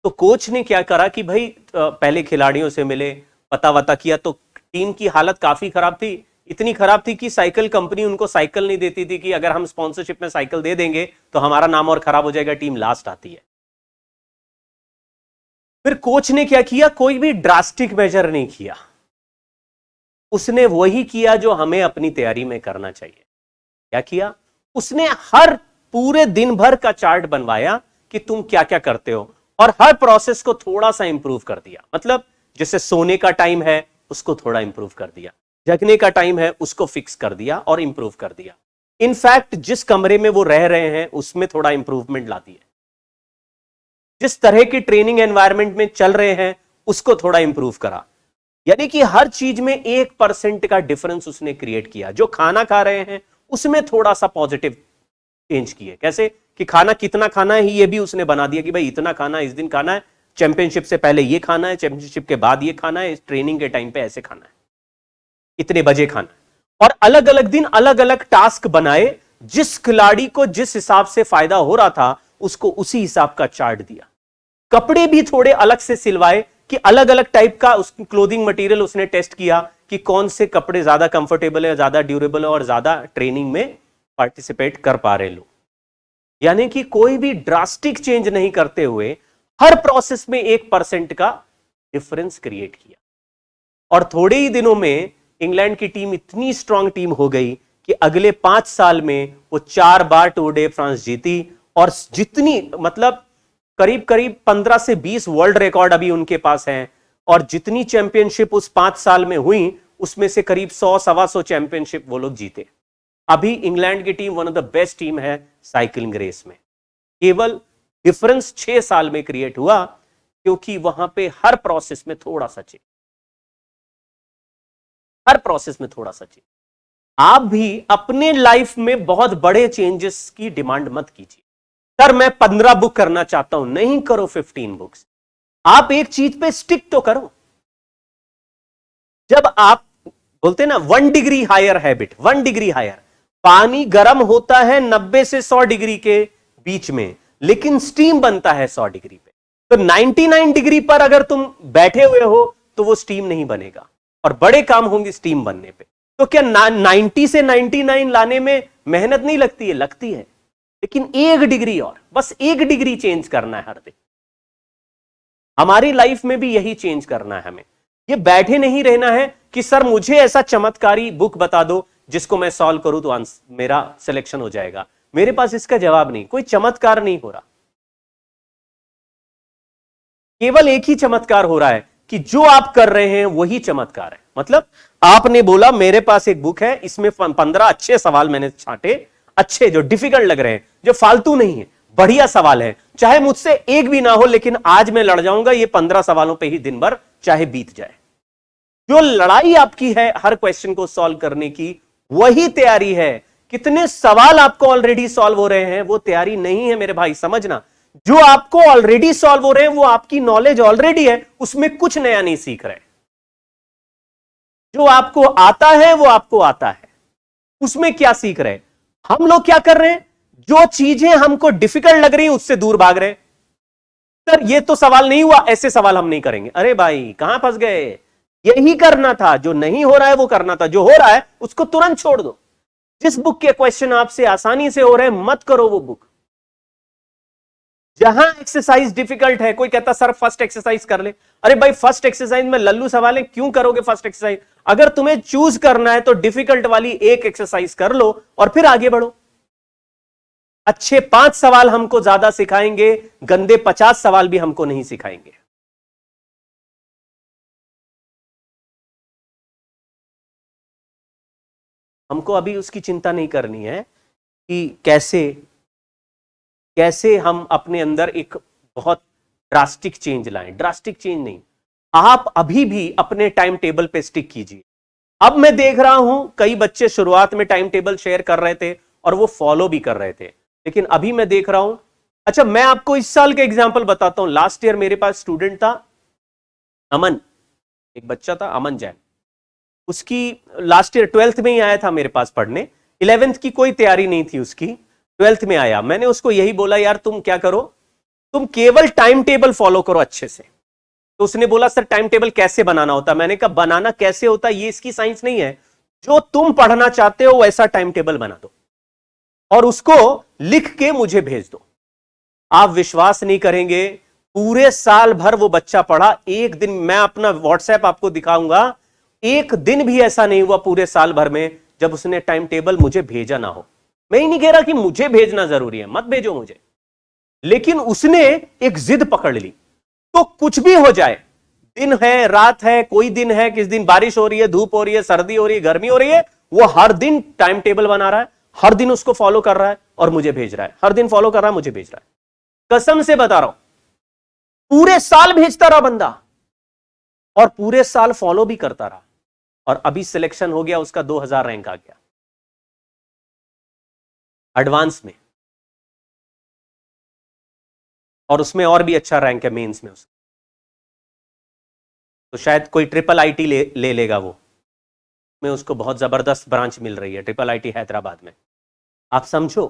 तो कोच ने क्या करा कि भाई पहले खिलाड़ियों से मिले, पता वता किया, तो टीम की हालत काफी खराब थी, इतनी खराब थी कि साइकिल कंपनी उनको साइकिल नहीं देती थी कि अगर हम स्पॉन्सरशिप में साइकिल दे देंगे तो हमारा नाम और खराब हो जाएगा, टीम लास्ट आती है। फिर कोच ने क्या किया, कोई भी ड्रास्टिक मेजर नहीं किया, उसने वही किया जो हमें अपनी तैयारी में करना चाहिए। क्या किया, उसने हर पूरे दिन भर का चार्ट बनवाया कि तुम क्या क्या करते हो और हर प्रोसेस को थोड़ा सा इंप्रूव कर दिया। मतलब जैसे सोने का टाइम है उसको थोड़ा इंप्रूव कर दिया, जगने का टाइम है उसको फिक्स कर दिया और इंप्रूव कर दिया। इनफैक्ट जिस कमरे में वो रह रहे हैं उसमें थोड़ा इंप्रूवमेंट ला दिया, जिस तरह की ट्रेनिंग एनवायरनमेंट में चल रहे हैं उसको थोड़ा इंप्रूव करा। यानी कि हर चीज में 1% का डिफरेंस उसने क्रिएट किया। जो खाना खा रहे हैं उसमें थोड़ा सा पॉजिटिव चेंज किए। कैसे कि खाना कितना खाना है ये भी उसने बना दिया कि भाई इतना खाना इस दिन खाना है, चैंपियनशिप से पहले ये खाना है, चैंपियनशिप के बाद ये खाना है, ट्रेनिंग के टाइम पे ऐसे खाना है, इतने बजे खाना है। और अलग अलग दिन अलग अलग टास्क बनाए, जिस खिलाड़ी को जिस हिसाब से फायदा हो रहा था उसको उसी हिसाब का चार्ट दिया। कपड़े भी थोड़े अलग से सिलवाए कि अलग अलग टाइप का उसकी क्लोथिंग मटेरियल उसने टेस्ट किया कि कौन से कपड़े ज्यादा कंफर्टेबल है, ज्यादा ड्यूरेबल है और ज्यादा ट्रेनिंग में पार्टिसिपेट कर पा रहे लोग। यानी कि कोई भी ड्रास्टिक चेंज नहीं करते हुए हर प्रोसेस में 1% का डिफरेंस क्रिएट किया। और थोड़े ही दिनों में इंग्लैंड की टीम इतनी स्ट्रांग टीम हो गई कि अगले 5 साल में वो 4 बार टूर डे फ्रांस जीती और जितनी मतलब करीब करीब 15 से 20 वर्ल्ड रिकॉर्ड अभी उनके पास हैं। और जितनी चैंपियनशिप उस 5 साल में हुई उसमें से करीब 100-125 चैंपियनशिप वो लोग जीते। अभी इंग्लैंड की team one of the best team है साइकिलिंग रेस में। केवल डिफरेंस 6 साल में क्रिएट हुआ क्योंकि वहां पे हर प्रोसेस में थोड़ा सा चेंज, हर प्रोसेस में थोड़ा सा चेंज। आप भी अपने लाइफ में बहुत बड़े चेंजेस की डिमांड मत कीजिए। सर मैं 15 बुक करना चाहता हूं, नहीं करो 15 बुक्स। आप एक चीज पे स्टिक तो करो। जब आप बोलते हैं ना 1 degree higher habit, 1 degree higher, पानी गर्म होता है 90 से 100 डिग्री के बीच में, लेकिन स्टीम बनता है 100 डिग्री पे। तो 99 डिग्री पर अगर तुम बैठे हुए हो तो वो स्टीम नहीं बनेगा और बड़े काम होंगे स्टीम बनने पे। तो क्या 90 से 99 लाने में मेहनत नहीं लगती है? लगती है, लेकिन 1 डिग्री और, बस 1 डिग्री चेंज करना है हर दिन। हमारी लाइफ में भी यही चेंज करना है हमें। ये बैठे नहीं रहना है कि सर मुझे ऐसा चमत्कारी बुक बता दो जिसको मैं सॉल्व करूं तो मेरा सिलेक्शन हो जाएगा। मेरे पास इसका जवाब नहीं, कोई चमत्कार नहीं हो रहा। केवल एक ही चमत्कार हो रहा है कि जो आप कर रहे हैं वही चमत्कार है। मतलब आपने बोला मेरे पास एक बुक है, इसमें 15 अच्छे सवाल मैंने छांटे, अच्छे जो डिफिकल्ट लग रहे हैं, जो फालतू नहीं है, बढ़िया सवाल है। चाहे मुझसे एक भी ना हो लेकिन आज मैं लड़ जाऊंगा ये 15 सवालों पे ही दिन भर चाहे बीत जाए। जो लड़ाई आपकी है हर क्वेश्चन को सॉल्व करने की, वही तैयारी है। कितने सवाल आपको ऑलरेडी सॉल्व हो रहे हैं वो तैयारी नहीं है मेरे भाई, समझना। जो आपको ऑलरेडी सॉल्व हो रहे हैं वो आपकी नॉलेज ऑलरेडी है, उसमें कुछ नया नहीं सीख रहे। जो आपको आता है वो आपको आता है, उसमें क्या सीख रहे हैं? हम लोग क्या कर रहे हैं, जो चीजें हमको डिफिकल्ट लग रही हैं उससे दूर भाग रहे हैं। सर ये तो सवाल नहीं हुआ, ऐसे सवाल हम नहीं करेंगे। अरे भाई कहां फंस गए, यही करना था, जो नहीं हो रहा है वो करना था, जो हो रहा है उसको तुरंत छोड़ दो। जिस बुक के क्वेश्चन आपसे आसानी से हो रहे हैं मत करो वो बुक। जहां एक्सरसाइज डिफिकल्ट है, कोई कहता सर फर्स्ट एक्सरसाइज कर ले, अरे भाई फर्स्ट एक्सरसाइज में लल्लू सवाल है, क्यों करोगे फर्स्ट एक्सरसाइज? अगर तुम्हें चूज करना है तो डिफिकल्ट वाली एक एक्सरसाइज कर लो और फिर आगे बढ़ो। अच्छे 5 सवाल हमको ज्यादा सिखाएंगे, गंदे 50 सवाल भी हमको नहीं सिखाएंगे। हमको अभी उसकी चिंता नहीं करनी है कि कैसे हम अपने अंदर एक बहुत ड्रास्टिक चेंज लाएं। ड्रास्टिक चेंज नहीं, आप अभी भी अपने टाइम टेबल पे स्टिक कीजिए। अब मैं देख रहा हूं कई बच्चे शुरुआत में टाइम टेबल शेयर कर रहे थे और वो फॉलो भी कर रहे थे, लेकिन अभी मैं देख रहा हूं, अच्छा मैं आपको इस साल का एग्जांपल बताता हूं। लास्ट ईयर मेरे पास स्टूडेंट था अमन, एक बच्चा था अमन जैन, उसकी लास्ट ईयर 12th में ही आया था मेरे पास पढ़ने, 11th की कोई तैयारी नहीं थी उसकी, 12th में आया। मैंने उसको यही बोला यार तुम क्या करो, तुम केवल टाइम टेबल फॉलो करो अच्छे से। तो उसने बोला सर टाइम टेबल कैसे बनाना होता? मैंने कहा बनाना कैसे होता ये इसकी साइंस नहीं है, जो तुम पढ़ना चाहते हो वैसा टाइम टेबल बना दो और उसको लिख के मुझे भेज दो। आप विश्वास नहीं करेंगे, पूरे साल भर वो बच्चा पढ़ा। एक दिन मैं अपना व्हाट्सएप आपको दिखाऊंगा, एक दिन भी ऐसा नहीं हुआ पूरे साल भर में जब उसने टाइम टेबल मुझे भेजा ना हो। मैं ही नहीं कह रहा कि मुझे भेजना जरूरी है, मत भेजो मुझे, लेकिन उसने एक जिद पकड़ ली। तो कुछ भी हो जाए, दिन है रात है, कोई दिन है, किस दिन बारिश हो रही है, धूप हो रही है, सर्दी हो रही है, गर्मी हो रही है, वो हर दिन टाइम टेबल बना रहा है, हर दिन उसको फॉलो कर रहा है और मुझे भेज रहा है, हर दिन फॉलो कर रहा है मुझे भेज रहा है। कसम से बता रहा हूं, पूरे साल भेजता रहा बंदा और पूरे साल फॉलो भी करता रहा और अभी सिलेक्शन हो गया उसका, 2000 रैंक आ गया एडवांस में, और उसमें और भी अच्छा रैंक है मेंस में उसका। तो शायद कोई ट्रिपल आईटी ले लेगा वो, में उसको बहुत जबरदस्त ब्रांच मिल रही है ट्रिपल आईटी हैदराबाद में। आप समझो,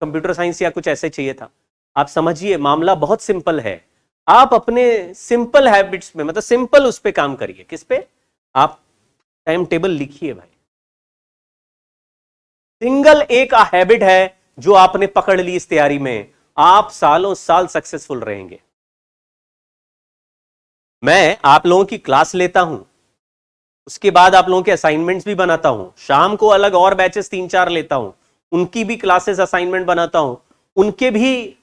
कंप्यूटर साइंस या कुछ ऐसे चाहिए था। आप समझिए मामला बहुत सिंपल है। आप अपने सिंपल हैबिट्स में, मतलब सिंपल उस पे काम करिए। किस पे? आप टाइम टेबल लिखिए भाई। सिंगल एक हैबिट है जो आपने पकड़ ली इस तैयारी में, आप सालों साल सक्सेसफुल रहेंगे। मैं आप लोगों की क्लास लेता हूं, उसके बाद आप लोगों के असाइनमेंट्स भी बनाता हूं, शाम को अलग और बैचेस 3-4 लेता हूं, उनकी भी क्लासेस असाइनमेंट बनाता हूं, उनके भी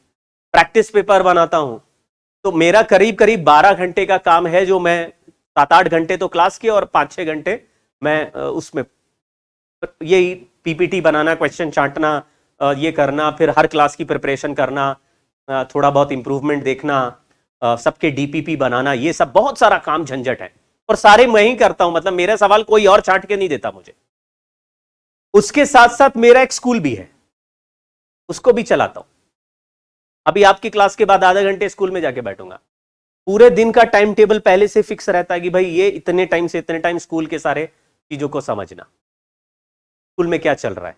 प्रैक्टिस पेपर बनाता हूं। तो मेरा करीब करीब 12 घंटे का काम है, जो मैं 7-8 घंटे तो क्लास के और 5-6 घंटे मैं उसमें यही पीपीटी बनाना, क्वेश्चन छांटना, ये करना, फिर हर क्लास की प्रिपरेशन करना, थोड़ा बहुत इंप्रूवमेंट देखना, सबके डीपीपी बनाना, ये सब बहुत सारा काम झंझट है और सारे मैं ही करता हूं। मतलब मेरा सवाल कोई और छांट के नहीं देता मुझे। उसके साथ साथ मेरा एक स्कूल भी है, उसको भी चलाता हूं। अभी आपकी क्लास के बाद आधा घंटे स्कूल में जाके बैठूंगा। पूरे दिन का टाइम टेबल पहले से फिक्स रहता है कि भाई ये इतने टाइम से इतने टाइम स्कूल के सारे चीजों को समझना, स्कूल में क्या चल रहा है,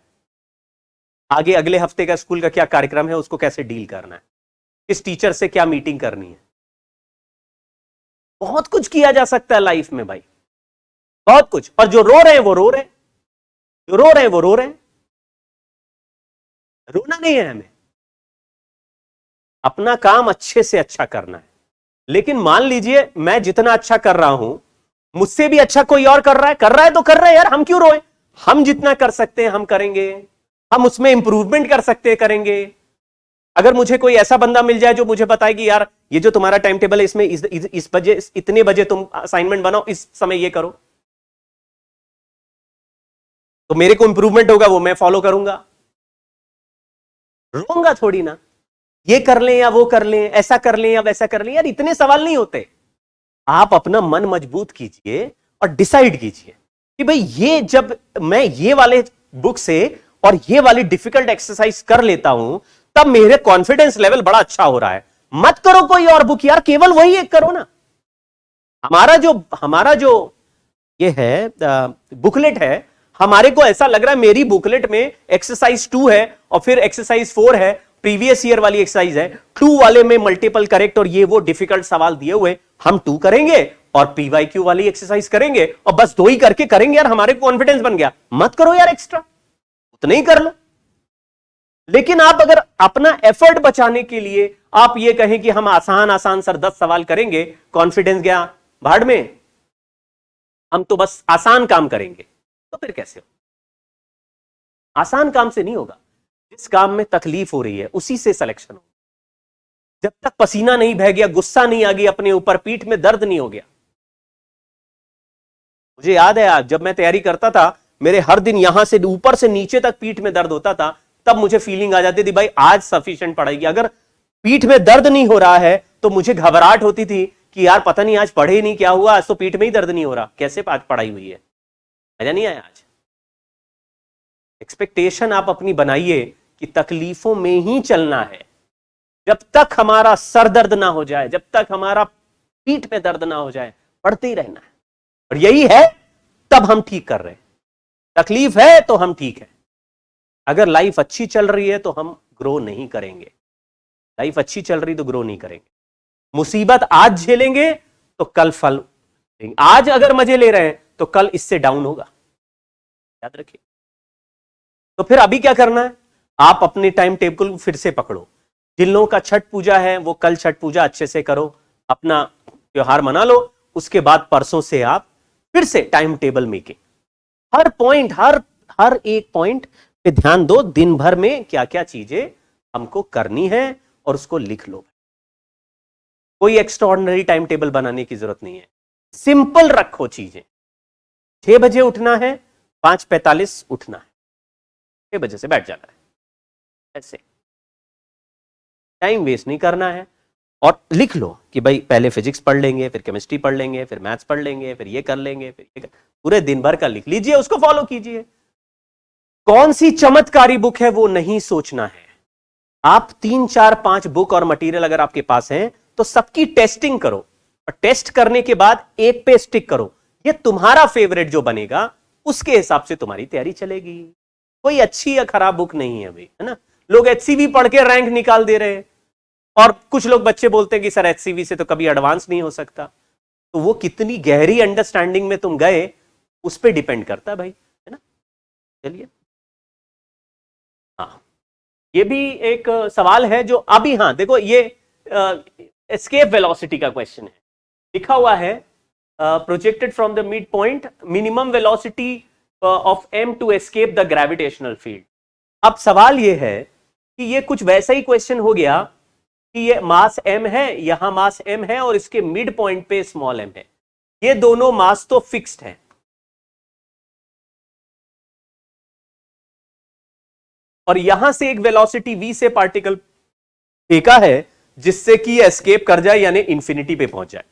आगे अगले हफ्ते का स्कूल का क्या कार्यक्रम है, उसको कैसे डील करना है, किस टीचर से क्या मीटिंग करनी है। बहुत कुछ किया जा सकता है लाइफ में भाई, बहुत कुछ। और जो रो रहे हैं वो रो रहे हैं, जो रो रहे हैं वो रो रहे हैं। रोना नहीं है हमें, अपना काम अच्छे से अच्छा करना है। लेकिन मान लीजिए मैं जितना अच्छा कर रहा हूं, मुझसे भी अच्छा कोई और कर रहा है तो कर रहा है यार, हम क्यों रोए? हम जितना कर सकते हैं हम करेंगे, हम उसमें इंप्रूवमेंट कर सकते हैं करेंगे। अगर मुझे कोई ऐसा बंदा मिल जाए जो मुझे बताए कि यार ये जो तुम्हारा टाइम टेबल है, इसमें इस बजे इतने बजे तुम असाइनमेंट बनाओ, इस समय ये करो, तो मेरे को इंप्रूवमेंट होगा, वो मैं फॉलो करूंगा। रोऊंगा थोड़ी ना, ये कर लें या वो कर लें, ऐसा कर लें या वैसा कर लें, यार इतने सवाल नहीं होते। आप अपना मन मजबूत कीजिए और डिसाइड कीजिए कि भाई ये जब मैं ये वाले बुक से और ये वाली डिफिकल्ट एक्सरसाइज कर लेता हूं तब मेरे कॉन्फिडेंस लेवल बड़ा अच्छा हो रहा है। मत करो कोई और बुक यार, केवल वही एक करो ना। हमारा जो ये है बुकलेट है, हमारे को ऐसा लग रहा है मेरी बुकलेट में एक्सरसाइज 2 है और फिर एक्सरसाइज 4 है, प्रीवियस ईयर वाली एक्सरसाइज है। 2 वाले में मल्टीपल करेक्ट और ये वो डिफिकल्ट सवाल दिए हुए, हम 2 करेंगे और पीवाईक्यू वाली एक्सरसाइज करेंगे और बस 2 ही करके करेंगे यार, हमारे कॉन्फिडेंस बन गया। मत करो यार एक्स्ट्रा, उतना ही कर लो। लेकिन आप अगर अपना एफर्ट बचाने के लिए आप ये कहें कि हम आसान आसान सर 10 सवाल करेंगे, कॉन्फिडेंस गया भाड़ में, हम तो बस आसान काम करेंगे, तो फिर कैसे हो? आसान काम से नहीं होगा, जिस काम में तकलीफ हो रही है उसी से सिलेक्शन हो। जब तक पसीना नहीं बह गया, गुस्सा नहीं आ गया अपने ऊपर, पीठ में दर्द नहीं हो गया। मुझे याद है आज जब मैं तैयारी करता था, मेरे हर दिन यहां से ऊपर से नीचे तक पीठ में दर्द होता था, तब मुझे फीलिंग आ जाती थी भाई आज सफिशिएंट पढ़ाई की। अगर पीठ में दर्द नहीं हो रहा है तो मुझे घबराहट होती थी कि यार पता नहीं आज पढ़े ही नहीं, क्या हुआ, आज तो पीठ में ही दर्द नहीं हो रहा, कैसे आज पढ़ाई हुई है, मजा नहीं आया आज। एक्सपेक्टेशन आप अपनी बनाइए कि तकलीफों में ही चलना है। जब तक हमारा सर दर्द ना हो जाए, जब तक हमारा पीठ में दर्द ना हो जाए, पढ़ते ही रहना है। और यही है, तब हम ठीक कर रहे हैं। तकलीफ है तो हम ठीक है। अगर लाइफ अच्छी चल रही है तो हम ग्रो नहीं करेंगे। लाइफ अच्छी चल रही तो ग्रो नहीं करेंगे। मुसीबत आज झेलेंगे तो कल फल देंगे। आज अगर मजे ले रहे हैं तो कल इससे डाउन होगा, याद रखिए। तो फिर अभी क्या करना है, आप अपने टाइम टेबल को फिर से पकड़ो। जिन लोगों का छठ पूजा है वो कल छठ पूजा अच्छे से करो, अपना त्योहार मना लो। उसके बाद परसों से आप फिर से टाइम टेबल मेकिंग, हर पॉइंट, हर एक पॉइंट पे ध्यान दो। दिन भर में क्या क्या चीजें हमको करनी है और उसको लिख लो। कोई एक्स्ट्राऑर्डिनरी टाइम टेबल बनाने की जरूरत नहीं है, सिंपल रखो चीजें। 6 बजे उठना है, 5:45 उठना है, 6 बजे से बैठ जाना है, ऐसे टाइम वेस्ट नहीं करना है। और लिख लो कि भाई पहले फिजिक्स पढ़ लेंगे, फिर केमिस्ट्री पढ़ लेंगे, फिर मैथ्स पढ़ लेंगे, फिर ये कर लेंगे, फिर ये पूरे दिन भर का लिख लीजिए, उसको फॉलो कीजिए। कौन सी चमत्कारी बुक है वो नहीं सोचना है। आप 3, 4, 5 बुक और मटेरियल अगर आपके पास हैं तो सबकी टेस्टिंग करो और टेस्ट करने के बाद एक पे स्टिक करो। ये तुम्हारा फेवरेट जो बनेगा उसके हिसाब से तुम्हारी तैयारी चलेगी। कोई अच्छी या खराब बुक नहीं है भाई, है ना। लोग HCV पढ़ के रैंक निकाल दे रहे हैं और कुछ लोग बच्चे बोलते हैं कि सर HCV से तो कभी एडवांस नहीं हो सकता। तो वो कितनी गहरी अंडरस्टैंडिंग में तुम गए उस पर डिपेंड करता है भाई, है ना। चलिए, हाँ ये भी एक सवाल है जो अभी, हाँ देखो ये एस्केप वेलोसिटी का क्वेश्चन है। लिखा हुआ है projected from the mid point minimum velocity of m to escape the gravitational field. अब सवाल ये है कि ये कुछ वैसा ही क्वेश्चन हो गया कि ये मास m है, यहां मास m है और इसके मिड पॉइंट पे स्मॉल m है। ये दोनों मास तो फिक्स्ड है, और यहां से एक वेलोसिटी v से पार्टिकल फेंका है जिससे कि एस्केप कर जाए, यानी इंफिनिटी पे पहुंच जाए।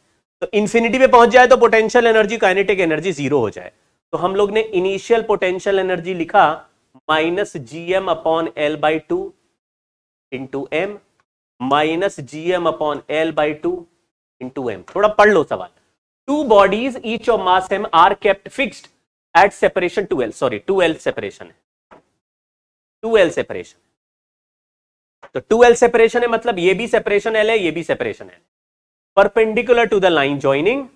तो इंफिनिटी पे पहुंच जाए तो पोटेंशियल एनर्जी, काइनेटिक एनर्जी 0 हो जाए। तो हम लोग ने इनिशियल पोटेंशियल एनर्जी लिखा -gm/L/2 into m, -gm/L/2 into m। थोड़ा पढ़ लो सवाल। 2 bodies each of mass m are kept fixed at separation 2l, sorry 2l separation है, 2l सेपरेशन। तो 2l सेपरेशन है मतलब ये भी सेपरेशन l है, ये भी सेपरेशन है। Perpendicular to the line joining,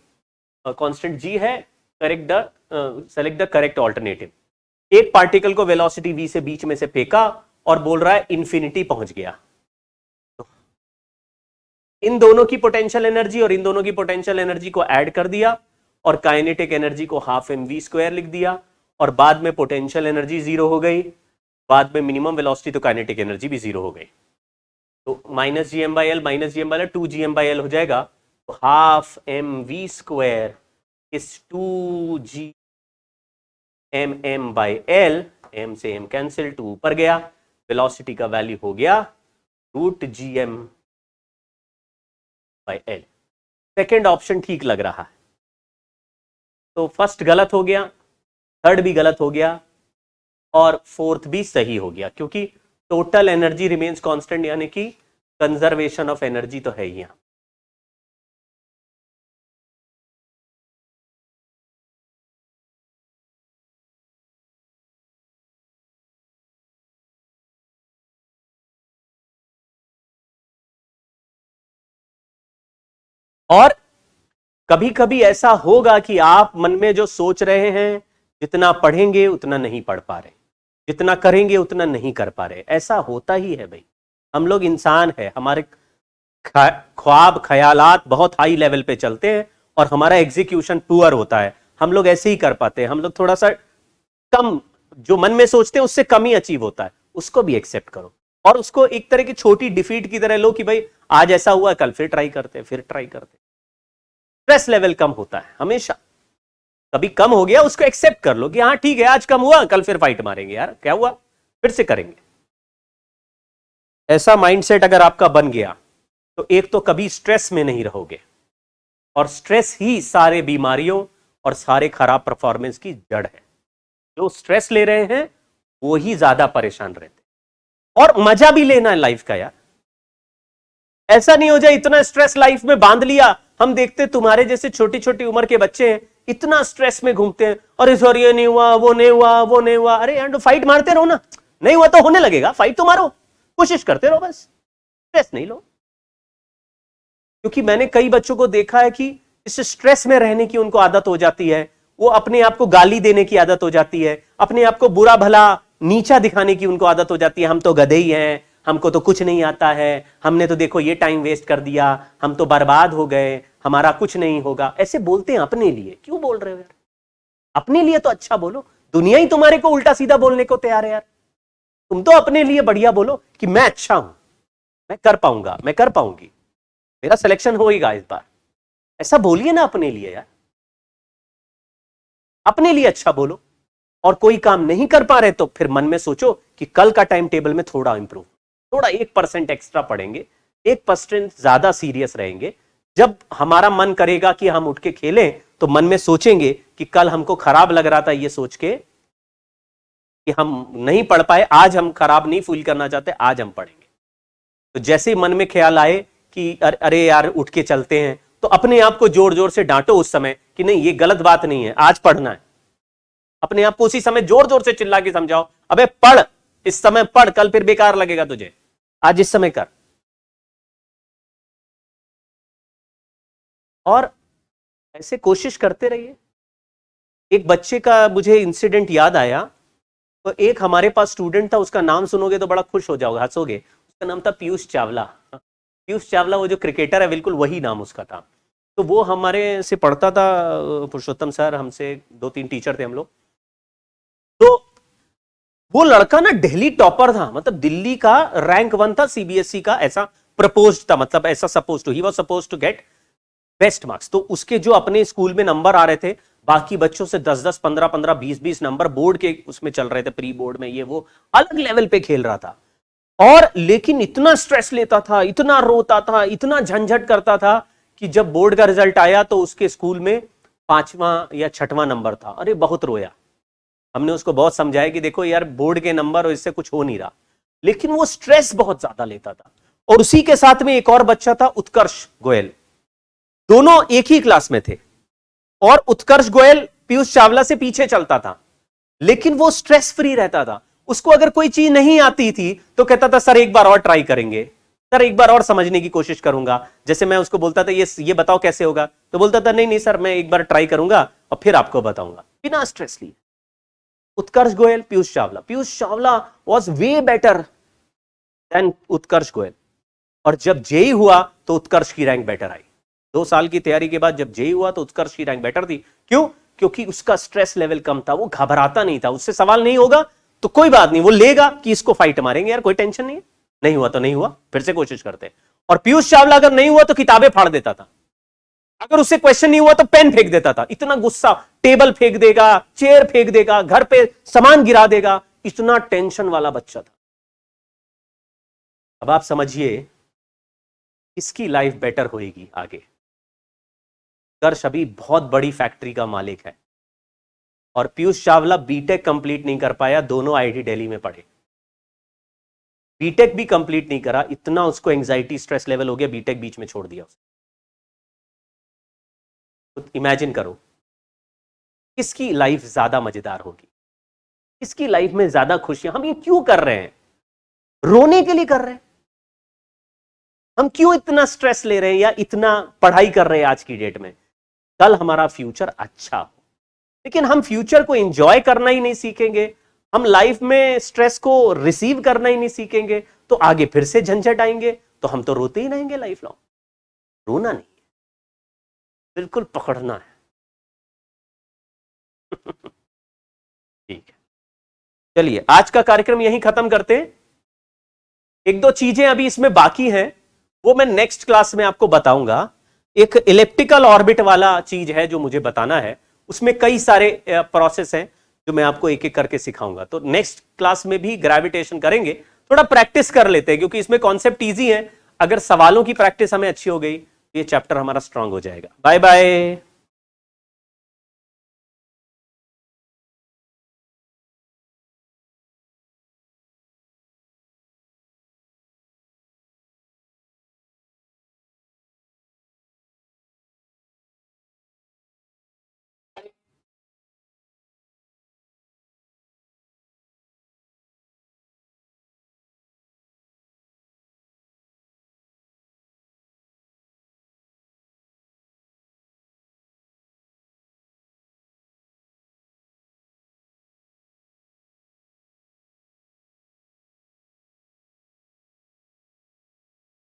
constant g है, correct the select the correct alternative. एक पार्टिकल को वेलोसिटी v से बीच में से फेंका और बोल रहा है इंफिनिटी पहुंच गया। तो इन दोनों की पोटेंशियल एनर्जी और इन दोनों की पोटेंशियल एनर्जी को ऐड कर दिया और काइनेटिक एनर्जी को ½ लिख दिया, और बाद में पोटेंशियल एनर्जी 0 हो गई, बाद में मिनिमम वेलोसिटी तो काइनेटिक एनर्जी भी 0 हो गई। तो -gm/L 2gm/L हो जाएगा। तो ½ इज 2gmm/L, m से m कैंसिल, 2 ऊपर गया, वेलोसिटी का वैल्यू हो गया √gm/L। सेकेंड ऑप्शन ठीक लग रहा है। तो फर्स्ट गलत हो गया, थर्ड भी गलत हो गया और फोर्थ भी सही हो गया, क्योंकि टोटल एनर्जी रिमेन्स कांस्टेंट, यानी कि कंजर्वेशन ऑफ एनर्जी तो है ही यहां। और कभी कभी ऐसा होगा कि आप मन में जो सोच रहे हैं, जितना पढ़ेंगे उतना नहीं पढ़ पा रहे, जितना करेंगे उतना नहीं कर पा रहे। ऐसा होता ही है भाई, हम लोग इंसान है, हमारे ख्वाब ख्यालात बहुत हाई लेवल पे चलते हैं और हमारा एग्जीक्यूशन पुअर होता है। हम लोग ऐसे ही कर पाते हैं, हम लोग थोड़ा सा कम, जो मन में सोचते हैं उससे कम ही अचीव होता है। उसको भी एक्सेप्ट करो और उसको एक तरह की छोटी डिफीट की तरह लो कि भाई आज ऐसा हुआ, कल फिर ट्राई करते, फिर ट्राई करते। स्ट्रेस लेवल कम होता है हमेशा। कभी कम हो गया, उसको एक्सेप्ट कर लो कि हाँ ठीक है, आज कम हुआ, कल फिर फाइट मारेंगे, यार क्या हुआ, फिर से करेंगे। ऐसा माइंडसेट अगर आपका बन गया तो एक तो कभी स्ट्रेस में नहीं रहोगे, और स्ट्रेस ही सारे बीमारियों और सारे खराब परफॉर्मेंस की जड़ है। जो स्ट्रेस ले रहे हैं वो ही ज्यादा परेशान रहते। और मजा भी लेना है लाइफ का यार, ऐसा नहीं हो जाए इतना स्ट्रेस लाइफ में बांध लिया। हम देखते तुम्हारे जैसे छोटी छोटी उम्र के बच्चे हैं, इतना स्ट्रेस में घूमते हैं, अरे सर ये नहीं हुआ, वो नहीं हुआ, वो नहीं हुआ। अरे यार तो फाइट मारते रहो ना, नहीं हुआ तो होने लगेगा, फाइट तो मारो, कोशिश करते रहो, बस स्ट्रेस नहीं लो। क्योंकि मैंने कई बच्चों को देखा है कि इस स्ट्रेस में रहने की उनको आदत हो जाती है, वो अपने आप को गाली देने की आदत हो जाती है, अपने आप को बुरा भला नीचा दिखाने की उनको आदत हो जाती है। हम तो गधे ही हैं, हमको तो कुछ नहीं आता है, हमने तो देखो ये टाइम वेस्ट कर दिया, हम तो बर्बाद हो गए, हमारा कुछ नहीं होगा। ऐसे बोलते हैं अपने लिए। क्यों बोल रहे हो यार? अपने लिए तो अच्छा बोलो, दुनिया ही तुम्हारे को उल्टा सीधा बोलने को तैयार है यार। तुम तो अपने लिए बढ़िया बोलो कि मैं अच्छा हूं, मैं कर पाऊंगा, मैं कर पाऊंगी, मेरा सिलेक्शन होएगा इस बार। ऐसा बोलिए ना अपने लिए यार, अपने लिए अच्छा बोलो। और कोई काम नहीं कर पा रहे तो फिर मन में सोचो कि कल का टाइम टेबल में थोड़ा इंप्रूव, थोड़ा 1% एक्स्ट्रा पढ़ेंगे, 1% ज्यादा सीरियस रहेंगे। जब हमारा मन करेगा कि हम उठ के खेलें तो मन में सोचेंगे कि कल हमको खराब लग रहा था ये सोच के कि हम नहीं पढ़ पाए, आज हम खराब नहीं फील करना चाहते, आज हम पढ़ेंगे। तो जैसे ही मन में ख्याल आए कि अरे यार उठ के चलते हैं, तो अपने आप को जोर जोर से डांटो उस समय कि नहीं ये गलत बात नहीं है, आज पढ़ना है। अपने आप को उसी समय जोर जोर से चिल्ला के समझाओ, अबे पढ़, इस समय पढ़, कल फिर बेकार लगेगा तुझे, आज इस समय कर। और ऐसे कोशिश करते रहिए। एक बच्चे का मुझे इंसिडेंट याद आया। तो एक हमारे पास स्टूडेंट था, उसका नाम सुनोगे तो बड़ा खुश हो जाओगे, हंसोगे। उसका नाम था पीयूष चावला। पीयूष चावला वो जो क्रिकेटर है, बिल्कुल वही नाम उसका था। तो वो हमारे से पढ़ता था, पुरुषोत्तम सर, हमसे 2-3 टीचर थे हम लोग। तो वो लड़का ना दिल्ली टॉपर था, मतलब दिल्ली का रैंक 1 था सीबीएसई का, ऐसा प्रपोज था, मतलब ऐसा suppose to, he was suppose to get best marks. तो उसके जो अपने स्कूल में नंबर आ रहे थे बाकी बच्चों से 10-10, 15-15, 20-20 नंबर बोर्ड के उसमें चल रहे थे, प्री बोर्ड में, ये वो अलग लेवल पे खेल रहा था। और लेकिन इतना स्ट्रेस लेता था, इतना रोता था, इतना झंझट करता था कि जब बोर्ड का रिजल्ट आया तो उसके स्कूल में 5वां या 6वां नंबर था। अरे बहुत रोया। हमने उसको बहुत समझाया कि देखो यार बोर्ड के नंबर और इससे कुछ हो नहीं रहा, लेकिन वो स्ट्रेस बहुत ज्यादा लेता था। और उसी के साथ में एक और बच्चा था, उत्कर्ष गोयल, दोनों एक ही क्लास में थे। और उत्कर्ष गोयल पीयूष चावला से पीछे चलता था, लेकिन वो स्ट्रेस फ्री रहता था। उसको अगर कोई चीज नहीं आती थी तो कहता था सर एक बार और ट्राई करेंगे, सर एक बार और समझने की कोशिश करूंगा। जैसे मैं उसको बोलता था ये बताओ कैसे होगा, तो बोलता था नहीं नहीं सर मैं एक बार ट्राई करूंगा और फिर आपको बताऊंगा, बिना स्ट्रेस लिए। Utkarsh Goyal, Piyush Chawla. Piyush Chawla was way better than Utkarsh Goyal. और जब जेई हुआ तो उत्कर्ष की रैंक बेटर आई। 2 साल की तैयारी के बाद जब जेई हुआ तो उत्कर्ष की रैंक बेटर थी। क्यों? क्योंकि उसका स्ट्रेस लेवल कम था, वो घबराता नहीं था। उससे सवाल नहीं होगा तो कोई बात नहीं, वो लेगा कि इसको फाइट मारेंगे यार, कोई टेंशन नहीं है, नहीं हुआ तो नहीं हुआ, फिर से कोशिश करते। और पीयूष चावला अगर नहीं हुआ तो किताबें फाड़ देता था, अगर उससे क्वेश्चन नहीं हुआ तो पेन फेंक देता था। इतना गुस्सा, टेबल फेंक देगा, चेयर फेंक देगा, घर पे सामान गिरा देगा, इतना टेंशन वाला बच्चा था। अब आप समझिए इसकी लाइफ बेटर होएगी आगे। उत्कर्ष अभी बहुत बड़ी फैक्ट्री का मालिक है और पीयूष चावला बीटेक कंप्लीट नहीं कर पाया, दोनों आईआईटी दिल्ली में पढ़े। बीटेक भी कंप्लीट नहीं करा, इतना उसको एंजाइटी स्ट्रेस लेवल हो गया, बीटेक बीच में छोड़ दिया उसने। तो इमेजिन करो किसकी लाइफ ज्यादा मजेदार होगी, किसकी लाइफ में ज्यादा खुशियां। हम ये क्यों कर रहे हैं? रोने के लिए कर रहे हैं? हम क्यों इतना स्ट्रेस ले रहे हैं या इतना पढ़ाई कर रहे हैं आज की डेट में? कल हमारा फ्यूचर अच्छा हो, लेकिन हम फ्यूचर को एंजॉय करना ही नहीं सीखेंगे, हम लाइफ में स्ट्रेस को रिसीव करना ही नहीं सीखेंगे, तो आगे फिर से झंझट आएंगे, तो हम तो रोते ही रहेंगे लाइफ लॉन्ग। रोना नहीं है, बिल्कुल पकड़ना है। ठीक है, चलिए आज का कार्यक्रम यहीं खत्म करते हैं। एक दो चीजें अभी इसमें बाकी हैं, वो मैं नेक्स्ट क्लास में आपको बताऊंगा। एक इलेप्टिकल ऑर्बिट वाला चीज है जो मुझे बताना है, उसमें कई सारे प्रोसेस हैं जो मैं आपको एक एक करके सिखाऊंगा। तो नेक्स्ट क्लास में भी ग्रेविटेशन करेंगे, थोड़ा प्रैक्टिस कर लेते हैं क्योंकि इसमें कॉन्सेप्ट इजी है। अगर सवालों की प्रैक्टिस हमें अच्छी हो गई तो ये चैप्टर हमारा स्ट्रांग हो जाएगा। Bye bye.